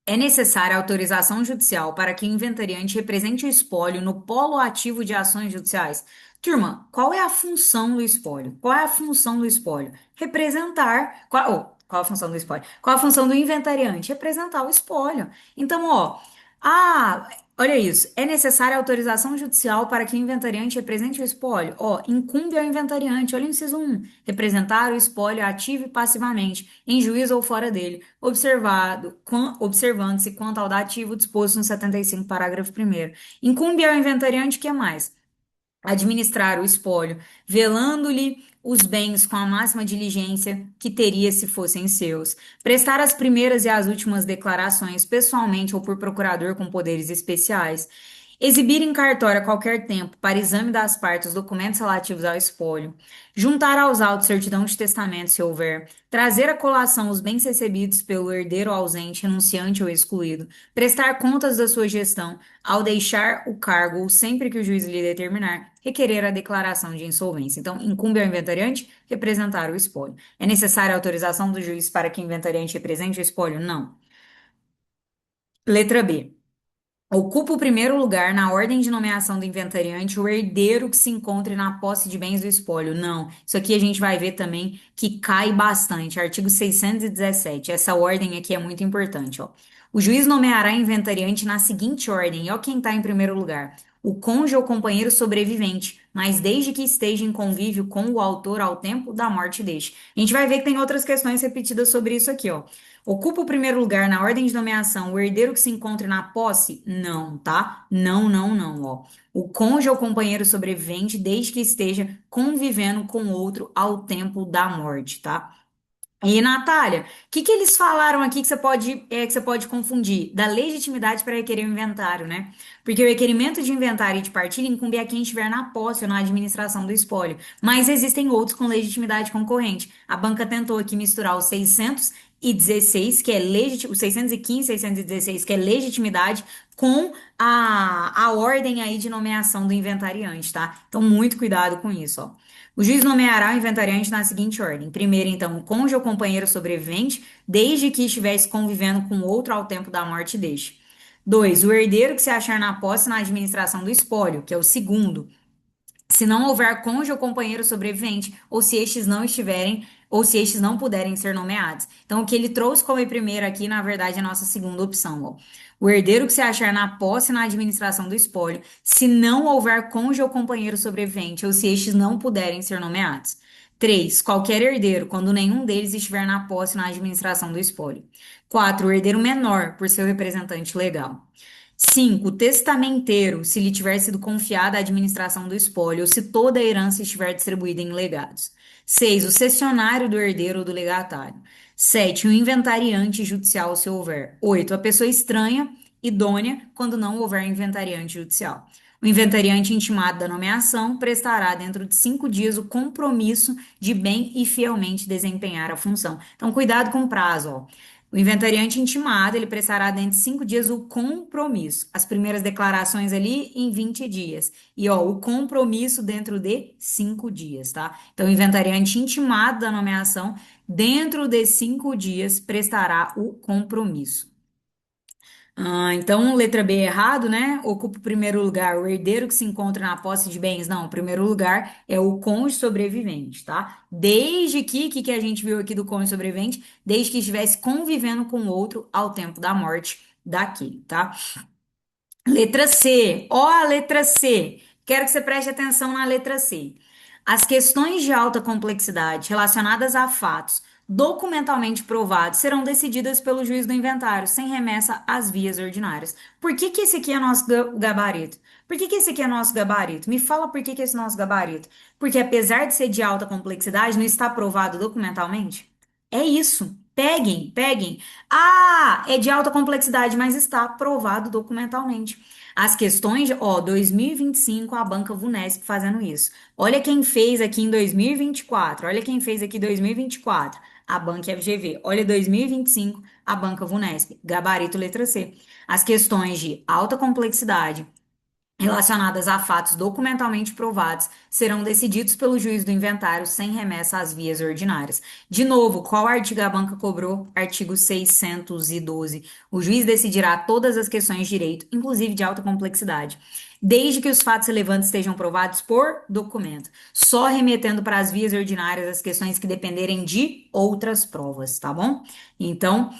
é necessária autorização judicial para que o inventariante represente o espólio no polo ativo de ações judiciais. Turma, qual é a função do espólio? Qual é a função do espólio? Representar. Qual a função do espólio? Qual a função do inventariante? Representar o espólio. Então, ó. Ah, olha isso. É necessária autorização judicial para que o inventariante represente o espólio. Ó, incumbe ao inventariante. Olha o inciso 1. Representar o espólio ativo e passivamente, em juízo ou fora dele observando-se quanto ao dativo disposto no 75, parágrafo 1º. Incumbe ao inventariante que é mais administrar o espólio, velando-lhe os bens com a máxima diligência que teria se fossem seus, prestar as primeiras e as últimas declarações pessoalmente ou por procurador com poderes especiais, exibir em cartório a qualquer tempo, para exame das partes, os documentos relativos ao espólio, juntar aos autos certidão de testamento, se houver, trazer à colação os bens recebidos pelo herdeiro ausente, renunciante ou excluído, prestar contas da sua gestão, ao deixar o cargo ou sempre que o juiz lhe determinar, requerer a declaração de insolvência. Então, incumbe ao inventariante representar o espólio. É necessária a autorização do juiz para que o inventariante represente o espólio? Não. Letra B. Ocupa o primeiro lugar na ordem de nomeação do inventariante o herdeiro que se encontre na posse de bens do espólio. Não. Isso aqui a gente vai ver também que cai bastante. Artigo 617. Essa ordem aqui é muito importante, ó. O juiz nomeará inventariante na seguinte ordem. E ó quem está em primeiro lugar. O cônjuge ou companheiro sobrevivente, mas desde que esteja em convívio com o autor ao tempo da morte deste. A gente vai ver que tem outras questões repetidas sobre isso aqui, ó. Ocupa o primeiro lugar na ordem de nomeação o herdeiro que se encontre na posse? Não, tá? Não, não, não, ó. O cônjuge ou companheiro sobrevivente, desde que esteja convivendo com outro ao tempo da morte, tá? E, Natália, o que eles falaram aqui que você pode confundir? Da legitimidade para requerer o inventário, né? Porque o requerimento de inventário e de partilha incumbe a quem estiver na posse ou na administração do espólio. Mas existem outros com legitimidade concorrente. A banca tentou aqui misturar os 616, que é o 615, 616, que é legitimidade, com a ordem aí de nomeação do inventariante, tá? Então, muito cuidado com isso, ó. O juiz nomeará o inventariante na seguinte ordem. Primeiro, então, o cônjuge ou companheiro sobrevivente, desde que estivesse convivendo com outro ao tempo da morte deste. 2. O herdeiro que se achar na posse na administração do espólio, que é o segundo, se não houver cônjuge ou companheiro sobrevivente, ou se estes não estiverem, ou se estes não puderem ser nomeados. Então, o que ele trouxe como primeiro aqui, na verdade, é a nossa segunda opção, ó. O herdeiro que se achar na posse na administração do espólio, se não houver cônjuge ou companheiro sobrevivente, ou se estes não puderem ser nomeados. 3. Qualquer herdeiro, quando nenhum deles estiver na posse na administração do espólio. 4. O herdeiro menor, por seu representante legal. 5. O testamenteiro, se lhe tiver sido confiada a administração do espólio, ou se toda a herança estiver distribuída em legados. 6. O cessionário do herdeiro ou do legatário. 7. O inventariante judicial, se houver. 8. A pessoa estranha, idônea, quando não houver inventariante judicial. O inventariante intimado da nomeação prestará, dentro de 5 dias, o compromisso de bem e fielmente desempenhar a função. Então, cuidado com o prazo, ó. O inventariante intimado, ele prestará dentro de 5 dias o compromisso. As primeiras declarações ali em 20 dias. E, ó, o compromisso dentro de 5 dias, tá? Então, o inventariante intimado da nomeação, dentro de 5 dias, prestará o compromisso. Então, letra B é errado, né? Ocupa o primeiro lugar o herdeiro que se encontra na posse de bens. Não, o primeiro lugar é o cônjuge sobrevivente, tá? Desde que a gente viu aqui do cônjuge sobrevivente? Desde que estivesse convivendo com o outro ao tempo da morte daquele, tá? Letra C. Ó, a letra C. Quero que você preste atenção na letra C. As questões de alta complexidade relacionadas a fatos documentalmente provados serão decididas pelo juiz do inventário, sem remessa às vias ordinárias. Por que que esse aqui é nosso gabarito? Por que que esse aqui é nosso gabarito? Me fala por que que esse é nosso gabarito. Porque apesar de ser de alta complexidade, não está provado documentalmente? É isso. Peguem, peguem. Ah, é de alta complexidade, mas está provado documentalmente. As questões, ó, 2025, a banca Vunesp fazendo isso. Olha quem fez aqui em 2024. Olha quem fez aqui em 2024. A banca FGV. Olha 2025, a banca Vunesp. Gabarito letra C. As questões de alta complexidade relacionadas a fatos documentalmente provados serão decididos pelo juiz do inventário sem remessa às vias ordinárias. De novo, qual artigo a banca cobrou? Artigo 612. O juiz decidirá todas as questões de direito, inclusive de alta complexidade, desde que os fatos relevantes estejam provados por documento, só remetendo para as vias ordinárias as questões que dependerem de outras provas, tá bom? Então,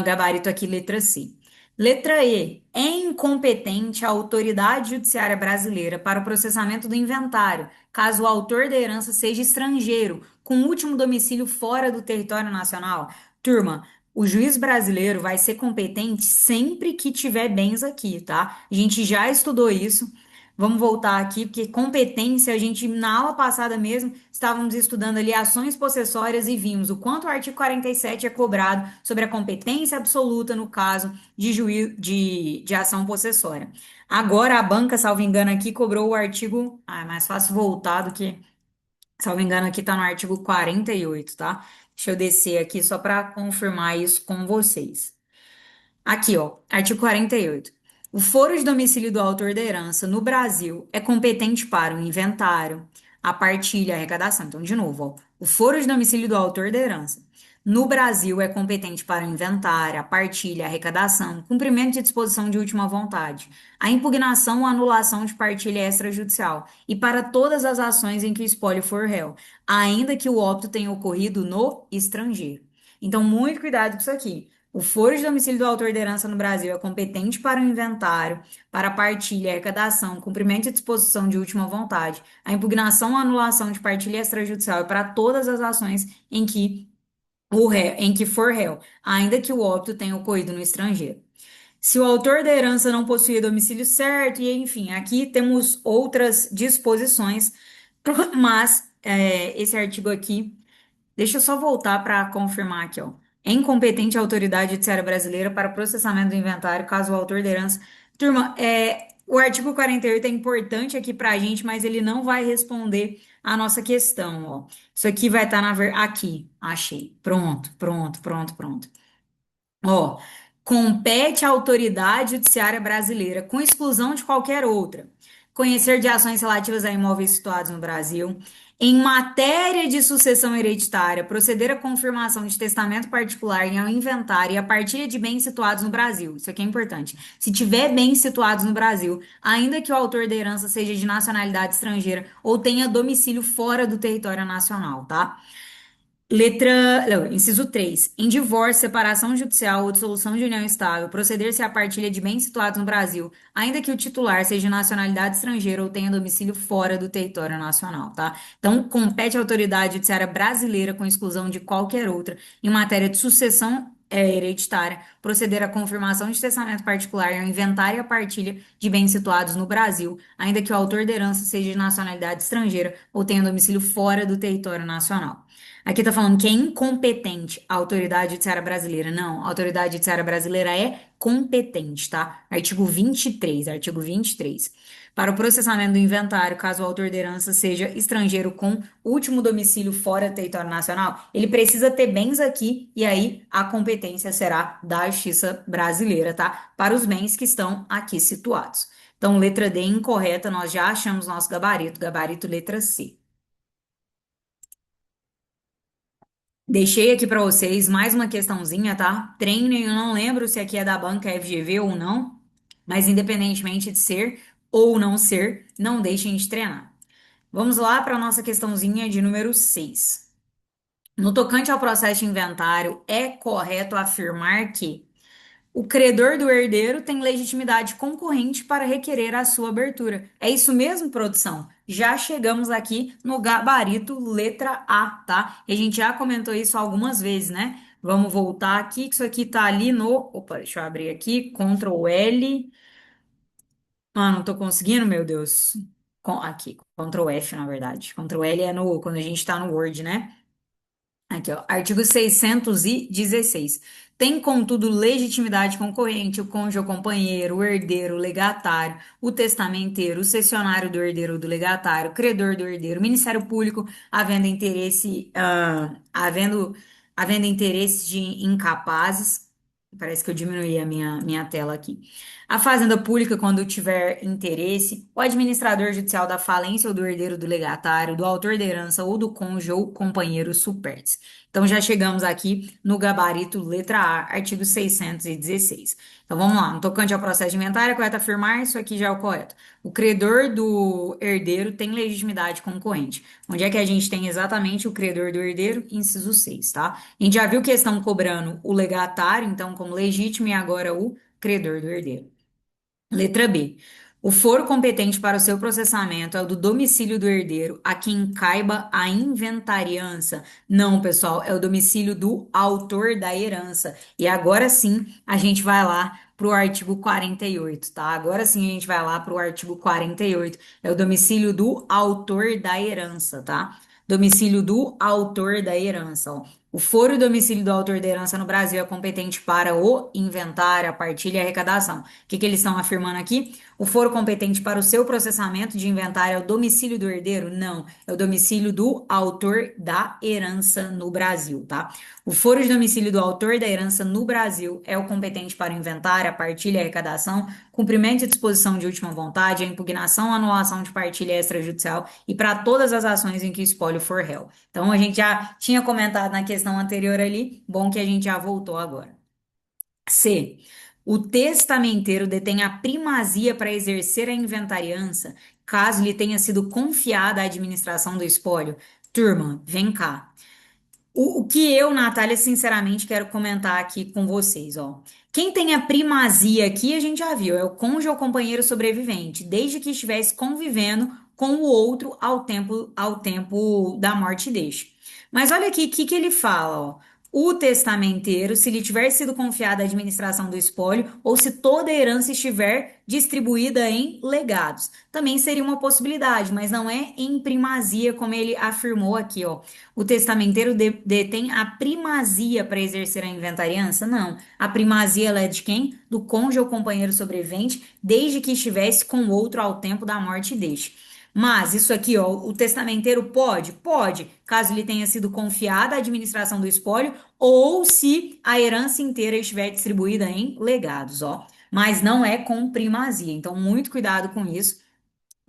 gabarito aqui, letra C. Letra E. É incompetente a autoridade judiciária brasileira para o processamento do inventário, caso o autor da herança seja estrangeiro, com último domicílio fora do território nacional. Turma, o juiz brasileiro vai ser competente sempre que tiver bens aqui, tá? A gente já estudou isso. Vamos voltar aqui, porque competência, a gente, na aula passada mesmo, estávamos estudando ali ações possessórias e vimos o quanto o artigo 47 é cobrado sobre a competência absoluta no caso de ação possessória. Agora, a banca, salvo engano, aqui cobrou o artigo. Ah, é mais fácil voltar do que. Salvo engano, aqui tá no artigo 48, tá? Deixa eu descer aqui só para confirmar isso com vocês. Aqui, ó, artigo 48. O foro de domicílio do autor da herança no Brasil é competente para o inventário, a partilha, a arrecadação. Então, de novo, ó, o foro de domicílio do autor da herança no Brasil é competente para o inventário, a partilha, a arrecadação, cumprimento de disposição de última vontade, a impugnação ou anulação de partilha extrajudicial e para todas as ações em que o espólio for réu, ainda que o óbito tenha ocorrido no estrangeiro. Então, muito cuidado com isso aqui. O foro de domicílio do autor da herança no Brasil é competente para o inventário, para a partilha, a arrecadação, cumprimento e disposição de última vontade, a impugnação ou anulação de partilha extrajudicial e para todas as ações em que o réu, em que for réu, ainda que o óbito tenha ocorrido no estrangeiro. Se o autor da herança não possuía domicílio certo, e enfim, aqui temos outras disposições, mas esse artigo aqui. Deixa eu só voltar para confirmar aqui, ó. É incompetente a autoridade judiciária brasileira para processamento do inventário, caso o autor da herança. Turma, o artigo 48 é importante aqui para a gente, mas ele não vai responder a nossa questão, ó. Isso aqui vai estar aqui, achei. Pronto, pronto, pronto, pronto. Ó, compete à autoridade judiciária brasileira, com exclusão de qualquer outra, conhecer de ações relativas a imóveis situados no Brasil, em matéria de sucessão hereditária, proceder à confirmação de testamento particular e ao inventário e à partilha de bens situados no Brasil. Isso aqui é importante. Se tiver bens situados no Brasil, ainda que o autor da herança seja de nacionalidade estrangeira ou tenha domicílio fora do território nacional, tá? Letra, não, inciso 3. Em divórcio, separação judicial ou dissolução de união estável, proceder-se à partilha de bens situados no Brasil, ainda que o titular seja de nacionalidade estrangeira ou tenha domicílio fora do território nacional, tá? Então, compete à autoridade judiciária brasileira, com exclusão de qualquer outra, em matéria de sucessão hereditária, proceder à confirmação de testamento particular e ao inventário e à partilha de bens situados no Brasil, ainda que o autor da herança seja de nacionalidade estrangeira ou tenha domicílio fora do território nacional. Aqui tá falando que é incompetente a autoridade judiciária brasileira. Não, a autoridade judiciária brasileira é competente, tá? Artigo 23, artigo 23. Para o processamento do inventário, caso o autor da herança seja estrangeiro com último domicílio fora do território nacional, ele precisa ter bens aqui e aí a competência será da Justiça brasileira, tá? Para os bens que estão aqui situados. Então, letra D incorreta, nós já achamos nosso gabarito, gabarito letra C. Deixei aqui para vocês mais uma questãozinha, tá? Treinem, eu não lembro se aqui é da banca FGV ou não, mas independentemente de ser ou não ser, não deixem de treinar. Vamos lá para a nossa questãozinha de número 6. No tocante ao processo de inventário, é correto afirmar que O credor do herdeiro tem legitimidade concorrente para requerer a sua abertura. É isso mesmo, produção? Já chegamos aqui no gabarito letra A, tá? E a gente já comentou isso algumas vezes, né? Vamos voltar aqui, que isso aqui tá ali no. Opa, deixa eu abrir aqui. Ctrl L. Ah, não tô conseguindo, meu Deus. Aqui, Ctrl F, na verdade. Ctrl L é no, quando a gente tá no Word, né? Aqui, ó, artigo 616. Tem, contudo, legitimidade concorrente o cônjuge ou companheiro, o herdeiro, o legatário, o testamenteiro, o cessionário do herdeiro ou do legatário, o credor do herdeiro, o Ministério Público, havendo interesse, havendo interesse de incapazes. Parece que eu diminuí a minha tela aqui. A Fazenda Pública, quando tiver interesse, o administrador judicial da falência ou do herdeiro do legatário, do autor da herança ou do cônjuge ou companheiro supertes. Então, já chegamos aqui no gabarito letra A, artigo 616. Então, vamos lá. No tocante ao processo de inventário, é correto afirmar, isso aqui já é o correto. O credor do herdeiro tem legitimidade concorrente. Onde é que a gente tem exatamente o credor do herdeiro? Inciso 6, tá? A gente já viu que estão cobrando o legatário, então, como legítimo, e agora o credor do herdeiro. Letra B. O foro competente para o seu processamento é o do domicílio do herdeiro, a quem caiba a inventariança. Não, pessoal, é o domicílio do autor da herança. E agora sim, a gente vai lá para o artigo 48, tá? Agora sim, a gente vai lá para o artigo 48. É o domicílio do autor da herança, tá? Domicílio do autor da herança, ó. O foro e domicílio do autor da herança no Brasil é competente para o inventário, a partilha e a arrecadação. O que que eles estão afirmando aqui? O foro competente para o seu processamento de inventário é o domicílio do herdeiro? Não, é o domicílio do autor da herança no Brasil, tá? O foro de domicílio do autor da herança no Brasil é o competente para o inventário, a partilha e a arrecadação, cumprimento e disposição de última vontade, a impugnação, anulação de partilha extrajudicial e para todas as ações em que o espólio for réu. Então, a gente já tinha comentado na questão anterior ali, bom que a gente já voltou agora. C. O testamenteiro detém a primazia para exercer a inventariança, caso lhe tenha sido confiada a administração do espólio. Turma, vem cá. O que eu, Natália, sinceramente quero comentar aqui com vocês, ó. Quem tem a primazia aqui, a gente já viu, é o cônjuge ou companheiro sobrevivente, desde que estivesse convivendo com o outro ao tempo da morte deste. Mas olha aqui, o que que ele fala, ó. O testamenteiro, se lhe tiver sido confiada a administração do espólio, ou se toda a herança estiver distribuída em legados. Também seria uma possibilidade, mas não é em primazia, como ele afirmou aqui, ó. O testamenteiro detém a primazia para exercer a inventariança? Não. A primazia ela é de quem? Do cônjuge ou companheiro sobrevivente, desde que estivesse com o outro ao tempo da morte deste. Mas isso aqui, ó, o testamenteiro pode? Pode, caso lhe tenha sido confiada a administração do espólio ou se a herança inteira estiver distribuída em legados, ó. Mas não é com primazia. Então, muito cuidado com isso.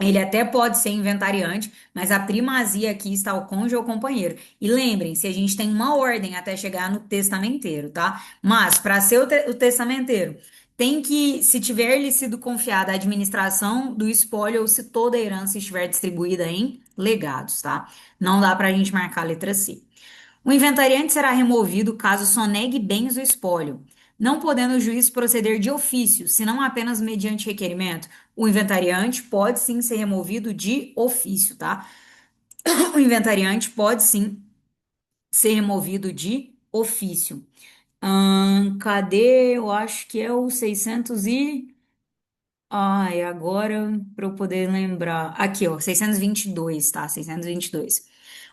Ele até pode ser inventariante, mas a primazia aqui está o cônjuge ou companheiro. E lembrem-se, a gente tem uma ordem até chegar no testamenteiro, tá? Mas para ser o testamenteiro, tem que, se tiver lhe sido confiada a administração do espólio ou se toda a herança estiver distribuída em legados, tá? Não dá para a gente marcar a letra C. O inventariante será removido caso sonegue bens do espólio, não podendo o juiz proceder de ofício, senão apenas mediante requerimento. O inventariante pode sim ser removido de ofício, tá? O inventariante pode sim ser removido de ofício. Cadê? Eu acho que é o 600 e... Ai, agora para eu poder lembrar. Aqui, ó, 622, tá? 622.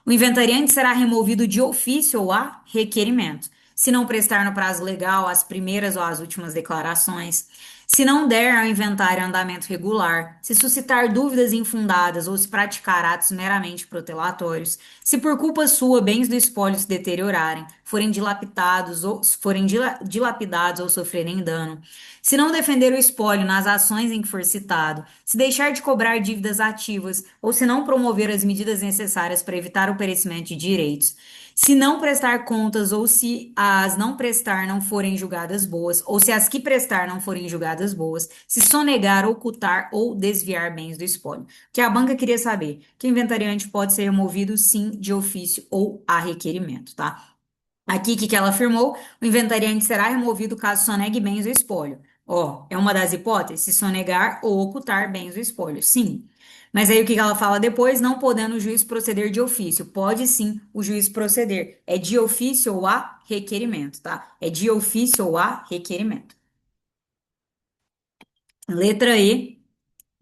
O inventariante será removido de ofício ou a requerimento, se não prestar no prazo legal as primeiras ou as últimas declarações, se não der ao inventário andamento regular, se suscitar dúvidas infundadas ou se praticar atos meramente protelatórios, se por culpa sua bens do espólio se deteriorarem, forem dilapidados ou sofrerem dano, se não defender o espólio nas ações em que for citado, se deixar de cobrar dívidas ativas ou se não promover as medidas necessárias para evitar o perecimento de direitos, se não prestar contas ou se as não prestar não forem julgadas boas, ou se as que prestar não forem julgadas boas, se sonegar, ocultar ou desviar bens do espólio. Que a banca queria saber que o inventariante pode ser removido sim de ofício ou a requerimento, tá? Aqui, o que que ela afirmou? O inventariante será removido caso sonegue bens ou espólio. Ó, é uma das hipóteses, se sonegar ou ocultar bens ou espólio. Sim. Mas aí o que que ela fala depois? Não podendo o juiz proceder de ofício. Pode sim o juiz proceder. É de ofício ou a requerimento, tá? É de ofício ou a requerimento. Letra E.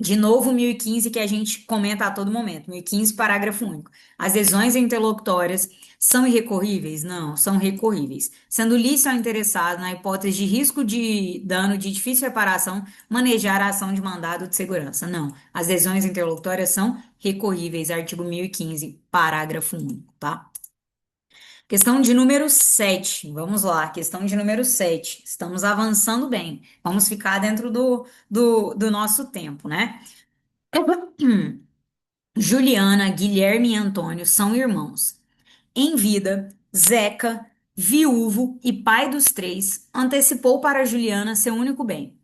De novo, 1015, que a gente comenta a todo momento. 1015, parágrafo único. As lesões interlocutórias são irrecorríveis? Não, são recorríveis. Sendo lícito ao interessado, na hipótese de risco de dano de difícil reparação, manejar a ação de mandado de segurança? Não. As lesões interlocutórias são recorríveis. Artigo 1015, parágrafo único, tá? Questão de número 7. Vamos lá, questão de número 7. Estamos avançando bem. Vamos ficar dentro do nosso tempo, né? Juliana, Guilherme e Antônio são irmãos. Em vida, Zeca, viúvo e pai dos três, antecipou para Juliana seu único bem.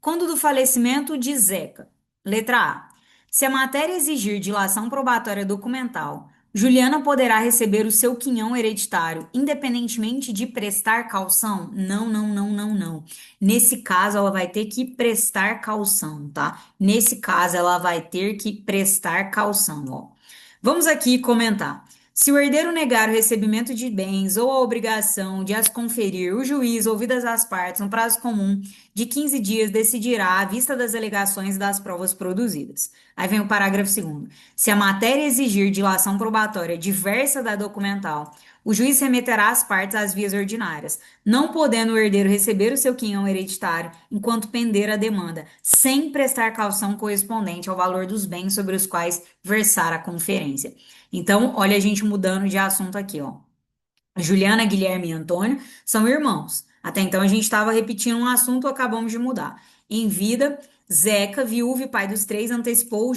Quando do falecimento de Zeca, letra A. Se a matéria exigir dilação probatória documental, Juliana poderá receber o seu quinhão hereditário, independentemente de prestar caução? Não, não, não, não, não. Nesse caso, ela vai ter que prestar caução, tá? Nesse caso, ela vai ter que prestar caução, ó. Vamos aqui comentar. Se o herdeiro negar o recebimento de bens ou a obrigação de as conferir, o juiz, ouvidas as partes, no prazo comum de 15 dias, decidirá à vista das alegações e das provas produzidas. Aí vem o parágrafo segundo. Se a matéria exigir dilação probatória diversa da documental, o juiz remeterá as partes às vias ordinárias, não podendo o herdeiro receber o seu quinhão hereditário enquanto pender a demanda, sem prestar caução correspondente ao valor dos bens sobre os quais versar a conferência. Então, olha a gente mudando de assunto aqui, ó. Juliana, Guilherme e Antônio são irmãos. Até então a gente estava repetindo um assunto, acabamos de mudar. Em vida, Zeca, viúvo e pai dos três, antecipou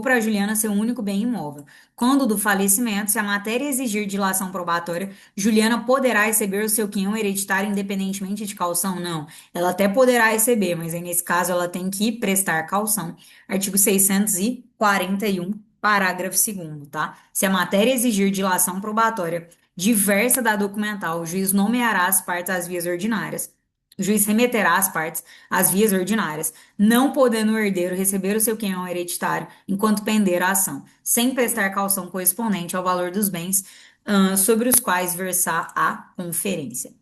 para Juliana seu único bem imóvel. Quando do falecimento, se a matéria exigir dilação probatória, Juliana poderá receber o seu quinhão hereditário independentemente de caução? Não. Ela até poderá receber, mas aí nesse caso ela tem que prestar caução. Artigo 641, parágrafo segundo, tá? Se a matéria exigir dilação probatória diversa da documental, o juiz nomeará as partes às vias ordinárias. O juiz remeterá as partes às vias ordinárias, não podendo o herdeiro receber o seu quinhão hereditário enquanto pender a ação, sem prestar caução correspondente ao valor dos bens, sobre os quais versar a conferência.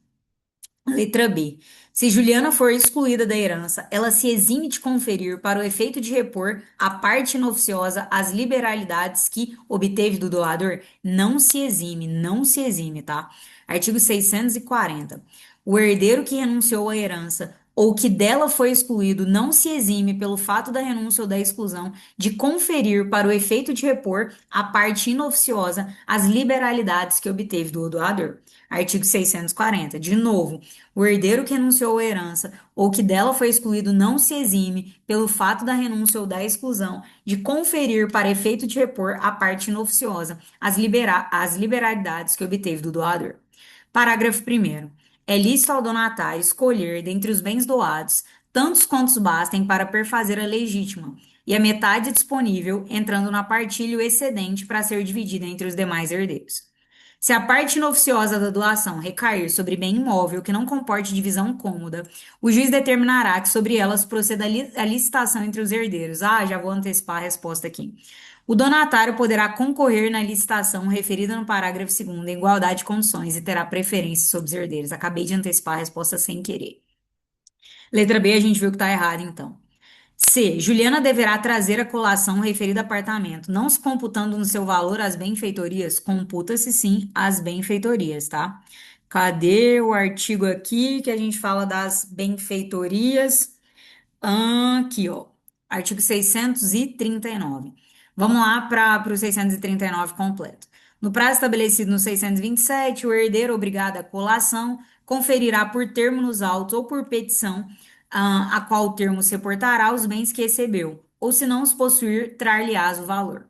Letra B. Se Juliana for excluída da herança, ela se exime de conferir, para o efeito de repor à parte inoficiosa as liberalidades que obteve do doador? Não se exime, não se exime, tá? Artigo 640. O herdeiro que renunciou à herança ou que dela foi excluído não se exime, pelo fato da renúncia ou da exclusão, de conferir, para o efeito de repor à parte inoficiosa as liberalidades que obteve do doador. Artigo 640. De novo, o herdeiro que renunciou à herança ou que dela foi excluído não se exime, pelo fato da renúncia ou da exclusão, de conferir, para efeito de repor à parte inoficiosa as liberalidades que obteve do doador. Parágrafo 1º. É lícito ao donatário escolher dentre os bens doados tantos quantos bastem para perfazer a legítima, e a metade disponível, entrando na partilha o excedente para ser dividida entre os demais herdeiros. Se a parte inoficiosa da doação recair sobre bem imóvel que não comporte divisão cômoda, o juiz determinará que sobre elas proceda a licitação entre os herdeiros. Ah, já vou antecipar a resposta aqui. O donatário poderá concorrer na licitação referida no parágrafo 2º em igualdade de condições e terá preferência sobre os herdeiros. Acabei de antecipar a resposta sem querer. Letra B, a gente viu que está errado, então. C. Juliana deverá trazer a colação referida a apartamento, não se computando no seu valor as benfeitorias, computa-se sim as benfeitorias, tá? Cadê o artigo aqui que a gente fala das benfeitorias? Aqui, ó. Artigo 639. Vamos lá para o 639 completo. No prazo estabelecido no 627, o herdeiro obrigado à colação conferirá por termo nos autos ou por petição, a qual o termo se reportará os bens que recebeu, ou se não os possuir, trar-lhe-ás o valor.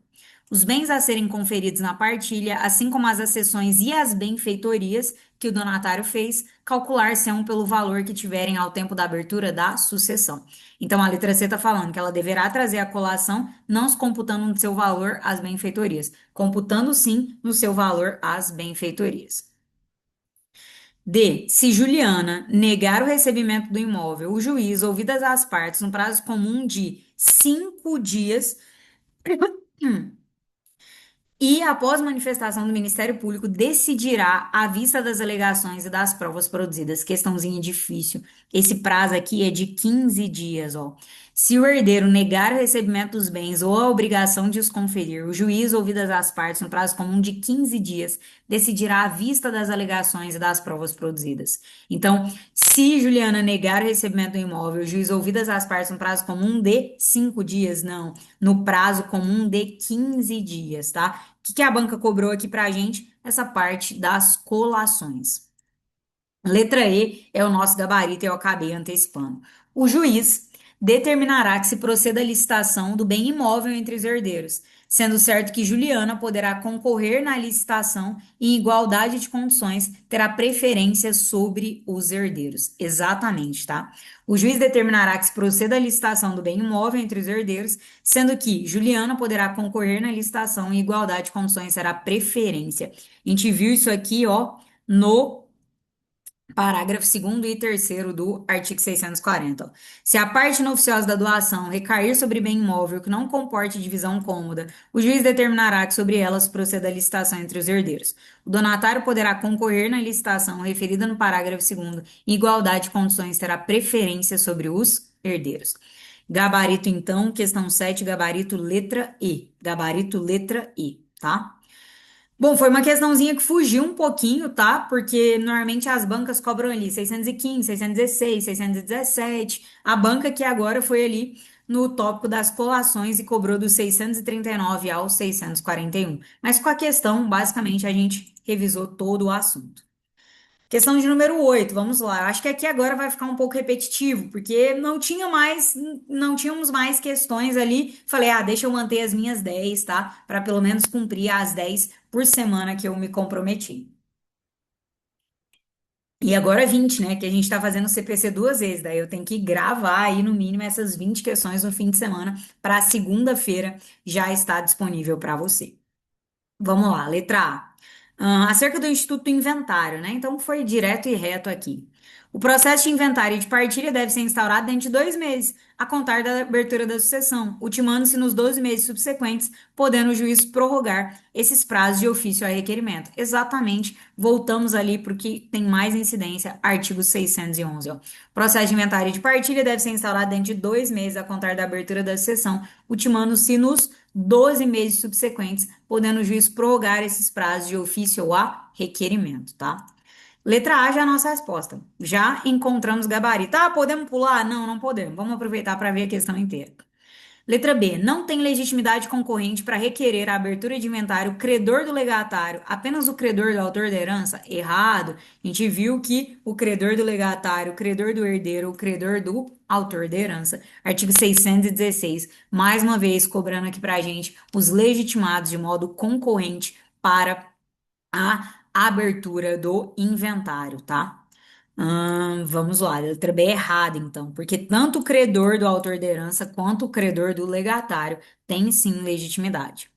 Os bens a serem conferidos na partilha, assim como as accessões e as benfeitorias que o donatário fez, calcular-se-ão pelo valor que tiverem ao tempo da abertura da sucessão. Então, a letra C está falando que ela deverá trazer a colação, não se computando no seu valor as benfeitorias, computando sim no seu valor as benfeitorias. D. Se Juliana negar o recebimento do imóvel, o juiz, ouvidas as partes, no prazo comum de 5 dias, e, após manifestação do Ministério Público, decidirá à vista das alegações e das provas produzidas. Questãozinha difícil. Esse prazo aqui é de 15 dias, ó. Se o herdeiro negar o recebimento dos bens ou a obrigação de os conferir, o juiz, ouvidas as partes, no prazo comum de 15 dias, decidirá à vista das alegações e das provas produzidas. Então, se Juliana negar o recebimento do imóvel, o juiz, ouvidas as partes, no prazo comum de 5 dias, não, no prazo comum de 15 dias, tá? Que a banca cobrou aqui para a gente? Essa parte das colações. Letra E é o nosso gabarito, eu acabei antecipando. O juiz determinará que se proceda à licitação do bem imóvel entre os herdeiros, sendo certo que Juliana poderá concorrer na licitação e, em igualdade de condições, terá preferência sobre os herdeiros. Exatamente, tá? O juiz determinará que se proceda à licitação do bem imóvel entre os herdeiros, sendo que Juliana poderá concorrer na licitação e, em igualdade de condições, terá preferência. A gente viu isso aqui, ó, no parágrafo segundo e terceiro do artigo 640. Ó. Se a parte inoficiosa da doação recair sobre bem imóvel que não comporte divisão cômoda, o juiz determinará que sobre elas proceda a licitação entre os herdeiros. O donatário poderá concorrer na licitação referida no parágrafo segundo em igualdade de condições terá preferência sobre os herdeiros. Gabarito, então, questão 7, gabarito letra E. Gabarito letra E, tá? Bom, foi uma questãozinha que fugiu um pouquinho, tá? Porque normalmente as bancas cobram ali 615, 616, 617. A banca que agora foi ali no tópico das colações e cobrou dos 639 ao 641. Mas com a questão, basicamente, a gente revisou todo o assunto. Questão de número 8, vamos lá. Eu acho que aqui agora vai ficar um pouco repetitivo, porque não tínhamos mais questões ali. Falei, deixa eu manter as minhas 10, tá? Para pelo menos cumprir as 10 por semana que eu me comprometi. E agora 20, né? Que a gente tá fazendo o CPC 2 vezes, daí eu tenho que gravar aí no mínimo essas 20 questões no fim de semana para segunda-feira já estar disponível para você. Vamos lá, letra A. Acerca do Instituto do Inventário, né? Então foi direto e reto aqui. O processo de inventário e de partilha deve ser instaurado dentro de 2 meses, a contar da abertura da sucessão, ultimando-se nos 12 meses subsequentes, podendo o juiz prorrogar esses prazos de ofício a requerimento. Exatamente, voltamos ali porque tem mais incidência, artigo 611. Ó. Processo de inventário e de partilha deve ser instaurado dentro de 2 meses, a contar da abertura da sucessão, ultimando-se nos 12 meses subsequentes, podendo o juiz prorrogar esses prazos de ofício ou a requerimento, tá? Letra A já é a nossa resposta. Já encontramos gabarito. Podemos pular? Não, não podemos. Vamos aproveitar para ver a questão inteira. Letra B. Não tem legitimidade concorrente para requerer a abertura de inventário credor do legatário, apenas o credor do autor da herança? Errado. A gente viu que o credor do legatário, o credor do herdeiro, o credor do autor da herança. Artigo 616. Mais uma vez, cobrando aqui para a gente os legitimados de modo concorrente para a abertura do inventário, tá? Vamos lá, a letra B é errada, então, porque tanto o credor do autor da herança quanto o credor do legatário tem sim legitimidade.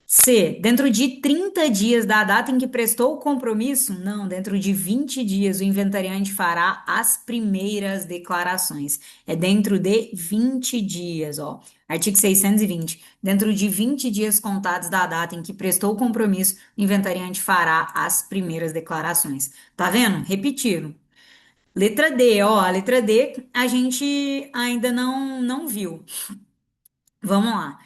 C. Dentro de 30 dias da data em que prestou o compromisso? Não, dentro de 20 dias o inventariante fará as primeiras declarações. É dentro de 20 dias, ó. Artigo 620. Dentro de 20 dias contados da data em que prestou o compromisso, o inventariante fará as primeiras declarações. Tá vendo? Repetiram. Letra D, ó, a letra D a gente ainda não viu. Vamos lá.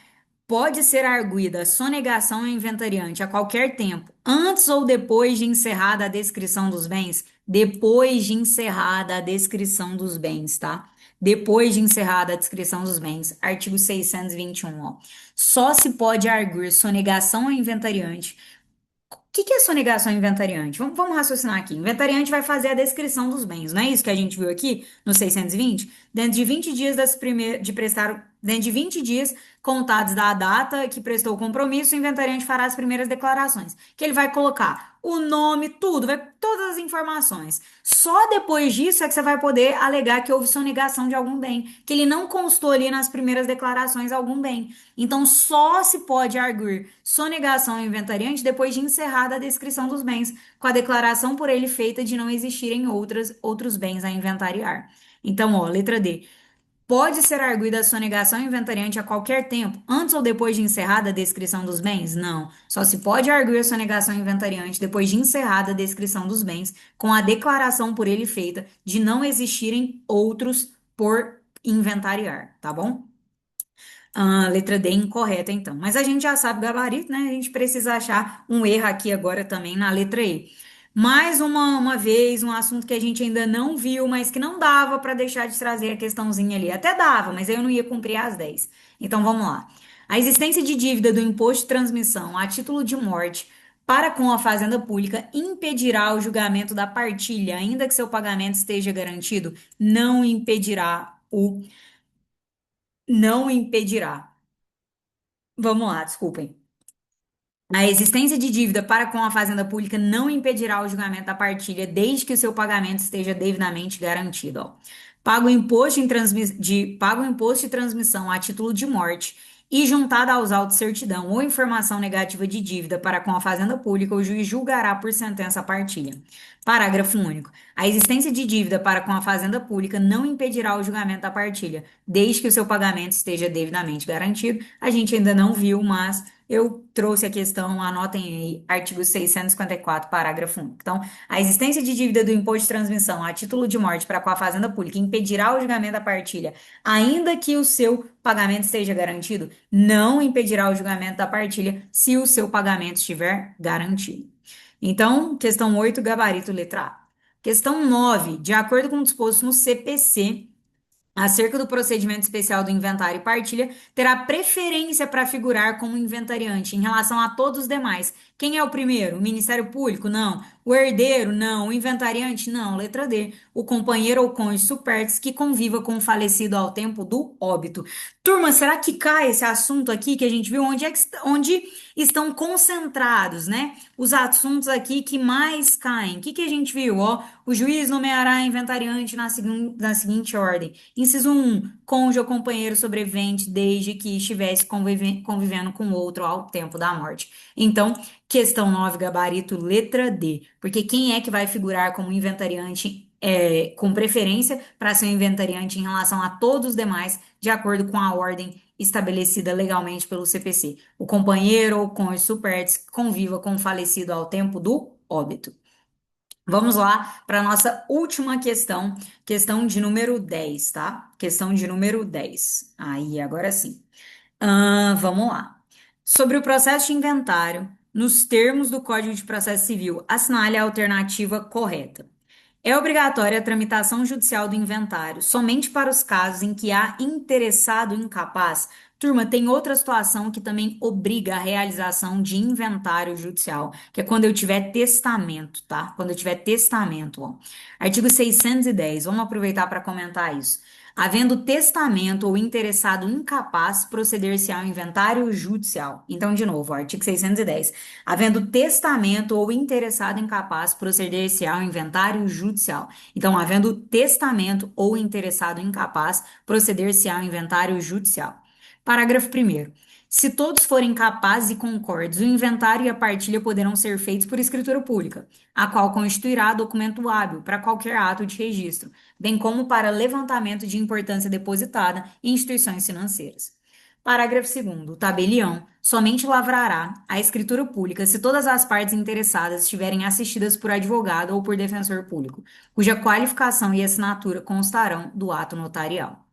Pode ser arguida sonegação ao inventariante a qualquer tempo, antes ou depois de encerrada a descrição dos bens? Depois de encerrada a descrição dos bens, tá? Depois de encerrada a descrição dos bens. Artigo 621, ó. Só se pode arguir sonegação ao inventariante que é sonegação inventariante? Vamos raciocinar aqui. Inventariante vai fazer a descrição dos bens, não é isso que a gente viu aqui no 620? Dentro de 20 dias de prestar, dentro de 20 dias contados da data que prestou o compromisso, o inventariante fará as primeiras declarações, que ele vai colocar o nome, tudo, vai todas as informações. Só depois disso é que você vai poder alegar que houve sonegação de algum bem, que ele não constou ali nas primeiras declarações algum bem. Então, só se pode arguir sonegação ao inventariante depois de encerrar encerrada a descrição dos bens, com a declaração por ele feita de não existirem outros bens a inventariar. Então, ó, letra D. Pode ser arguida a sonegação inventariante a qualquer tempo, antes ou depois de encerrada a descrição dos bens? Não. Só se pode arguir a sonegação inventariante depois de encerrada a descrição dos bens, com a declaração por ele feita de não existirem outros por inventariar, tá bom? Letra D incorreta, então. Mas a gente já sabe o gabarito, né? A gente precisa achar um erro aqui agora também na letra E. Mais uma vez, um assunto que a gente ainda não viu, mas que não dava para deixar de trazer a questãozinha ali. Até dava, mas aí eu não ia cumprir as 10. Então vamos lá. A existência de dívida do imposto de transmissão a título de morte para com a fazenda pública impedirá o julgamento da partilha, ainda que seu pagamento esteja garantido, não impedirá o não impedirá. Vamos lá, desculpem. A existência de dívida para com a fazenda pública não impedirá o julgamento da partilha, desde que o seu pagamento esteja devidamente garantido. Ó. Paga o imposto de transmissão a título de morte e juntada aos autos de certidão ou informação negativa de dívida para com a fazenda pública, o juiz julgará por sentença a partilha. Parágrafo único. A existência de dívida para com a fazenda pública não impedirá o julgamento da partilha, desde que o seu pagamento esteja devidamente garantido. A gente ainda não viu, mas eu trouxe a questão, anotem aí, artigo 654, parágrafo único. Então, a existência de dívida do imposto de transmissão a título de morte para com a fazenda pública impedirá o julgamento da partilha, ainda que o seu pagamento esteja garantido, não impedirá o julgamento da partilha se o seu pagamento estiver garantido. Então, questão 8, gabarito letra A. Questão 9, de acordo com o disposto no CPC, acerca do procedimento especial do inventário e partilha, terá preferência para figurar como inventariante em relação a todos os demais. Quem é o primeiro? O Ministério Público? Não. O herdeiro? Não. O inventariante? Não. Letra D. O companheiro ou cônjuge supertes que conviva com o falecido ao tempo do óbito. Turma, será que cai esse assunto aqui que a gente viu? Onde estão concentrados, né? Os assuntos aqui que mais caem. O que que a gente viu? Ó, o juiz nomeará inventariante na seguinte ordem. Inciso 1, cônjuge ou companheiro sobrevivente desde que estivesse convivendo com outro ao tempo da morte. Então, questão 9, gabarito, letra D. Porque quem é que vai figurar como inventariante com preferência para ser um inventariante em relação a todos os demais, de acordo com a ordem estabelecida legalmente pelo CPC? O companheiro ou cônjuge supertes que conviva com o falecido ao tempo do óbito. Vamos lá para a nossa última questão, questão de número 10, tá? Questão de número 10. Aí, agora sim. Vamos lá. Sobre o processo de inventário, nos termos do Código de Processo Civil, assinale a alternativa correta. É obrigatória a tramitação judicial do inventário somente para os casos em que há interessado incapaz. Turma, tem outra situação que também obriga a realização de inventário judicial, que é quando eu tiver testamento, tá? Quando eu tiver testamento, ó. Artigo 610, vamos aproveitar para comentar isso. Havendo testamento ou interessado incapaz, proceder-se ao inventário judicial. Então, de novo, artigo 610. Havendo testamento ou interessado incapaz, proceder-se ao inventário judicial. Então, havendo testamento ou interessado incapaz, proceder-se ao inventário judicial. Parágrafo 1º. Se todos forem capazes e concordes, o inventário e a partilha poderão ser feitos por escritura pública, a qual constituirá documento hábil para qualquer ato de registro, bem como para levantamento de importância depositada em instituições financeiras. Parágrafo 2º. O tabelião somente lavrará a escritura pública se todas as partes interessadas estiverem assistidas por advogado ou por defensor público, cuja qualificação e assinatura constarão do ato notarial.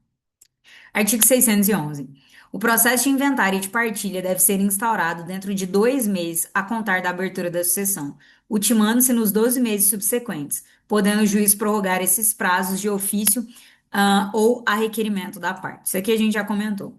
Artigo 611. O processo de inventário e de partilha deve ser instaurado dentro de 2 meses a contar da abertura da sucessão, ultimando-se nos 12 meses subsequentes, podendo o juiz prorrogar esses prazos de ofício, ou a requerimento da parte. Isso aqui a gente já comentou.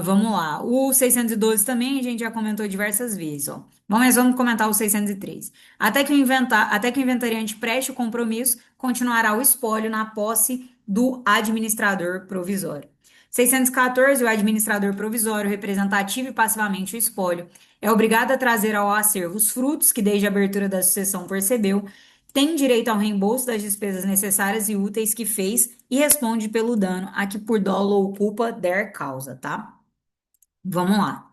Vamos lá. O 612 também a gente já comentou diversas vezes, ó. Mas vamos comentar o 613. Até que o inventariante preste o compromisso, continuará o espólio na posse do administrador provisório. 614, o administrador provisório, representativo e passivamente o espólio, é obrigado a trazer ao acervo os frutos que desde a abertura da sucessão percebeu, tem direito ao reembolso das despesas necessárias e úteis que fez e responde pelo dano a que por dolo ou culpa der causa, tá? Vamos lá.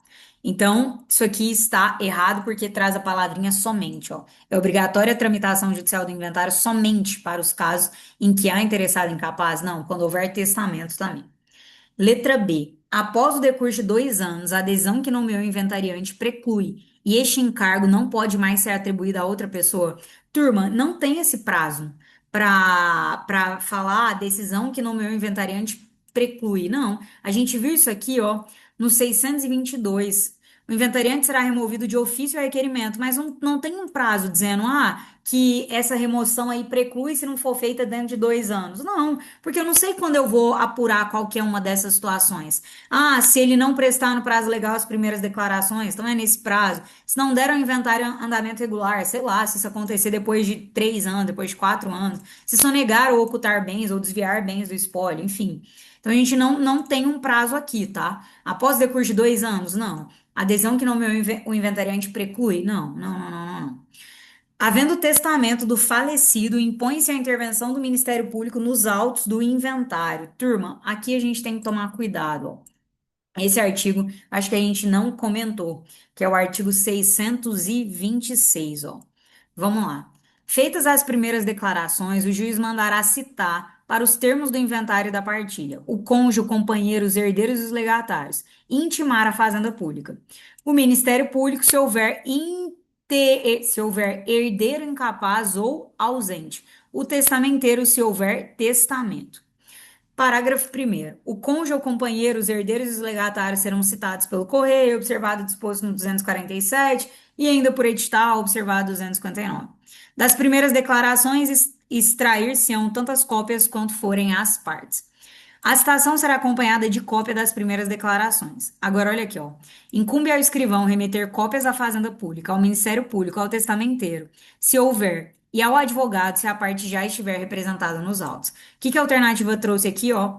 Então, isso aqui está errado porque traz a palavrinha somente, ó. É obrigatória a tramitação judicial do inventário somente para os casos em que há interessado incapaz? Não, quando houver testamento também. Letra B. Após o decurso de 2 anos, a adesão que nomeou o inventariante preclui e este encargo não pode mais ser atribuído a outra pessoa. Turma, não tem esse prazo para falar a decisão que nomeou o inventariante preclui. Não, a gente viu isso aqui, ó, no 622. O inventariante será removido de ofício a requerimento, mas não tem um prazo dizendo, que essa remoção aí preclui se não for feita dentro de 2 anos. Não, porque eu não sei quando eu vou apurar qualquer uma dessas situações. Ah, se ele não prestar no prazo legal as primeiras declarações, então é nesse prazo. Se não der o inventário andamento regular, sei lá, se isso acontecer depois de 3 anos, depois de 4 anos, se sonegar ou ocultar bens ou desviar bens do espólio, enfim. Então a gente não tem um prazo aqui, tá? Após o decurso de 2 anos, não. Adesão que nomeou o inventariante preclui? Não, não, não, não, não. Havendo testamento do falecido, impõe-se a intervenção do Ministério Público nos autos do inventário. Turma, aqui a gente tem que tomar cuidado, ó. Esse artigo, acho que a gente não comentou, que é o artigo 626, ó. Vamos lá. Feitas as primeiras declarações, o juiz mandará citar, para os termos do inventário da partilha, o cônjuge, o companheiro, os herdeiros e os legatários, e intimar a Fazenda Pública. O Ministério Público, se houver herdeiro incapaz ou ausente. O testamenteiro, se houver testamento. Parágrafo primeiro. O cônjuge ou companheiro, os herdeiros e os legatários serão citados pelo correio, observado o disposto no 247 e ainda por edital, observado 259. Das primeiras declarações, extrair-se-ão tantas cópias quanto forem as partes. A citação será acompanhada de cópia das primeiras declarações. Agora, olha aqui, ó. Incumbe ao escrivão remeter cópias à Fazenda Pública, ao Ministério Público, ao testamenteiro, se houver, e ao advogado, se a parte já estiver representada nos autos. O que que a alternativa trouxe aqui, ó?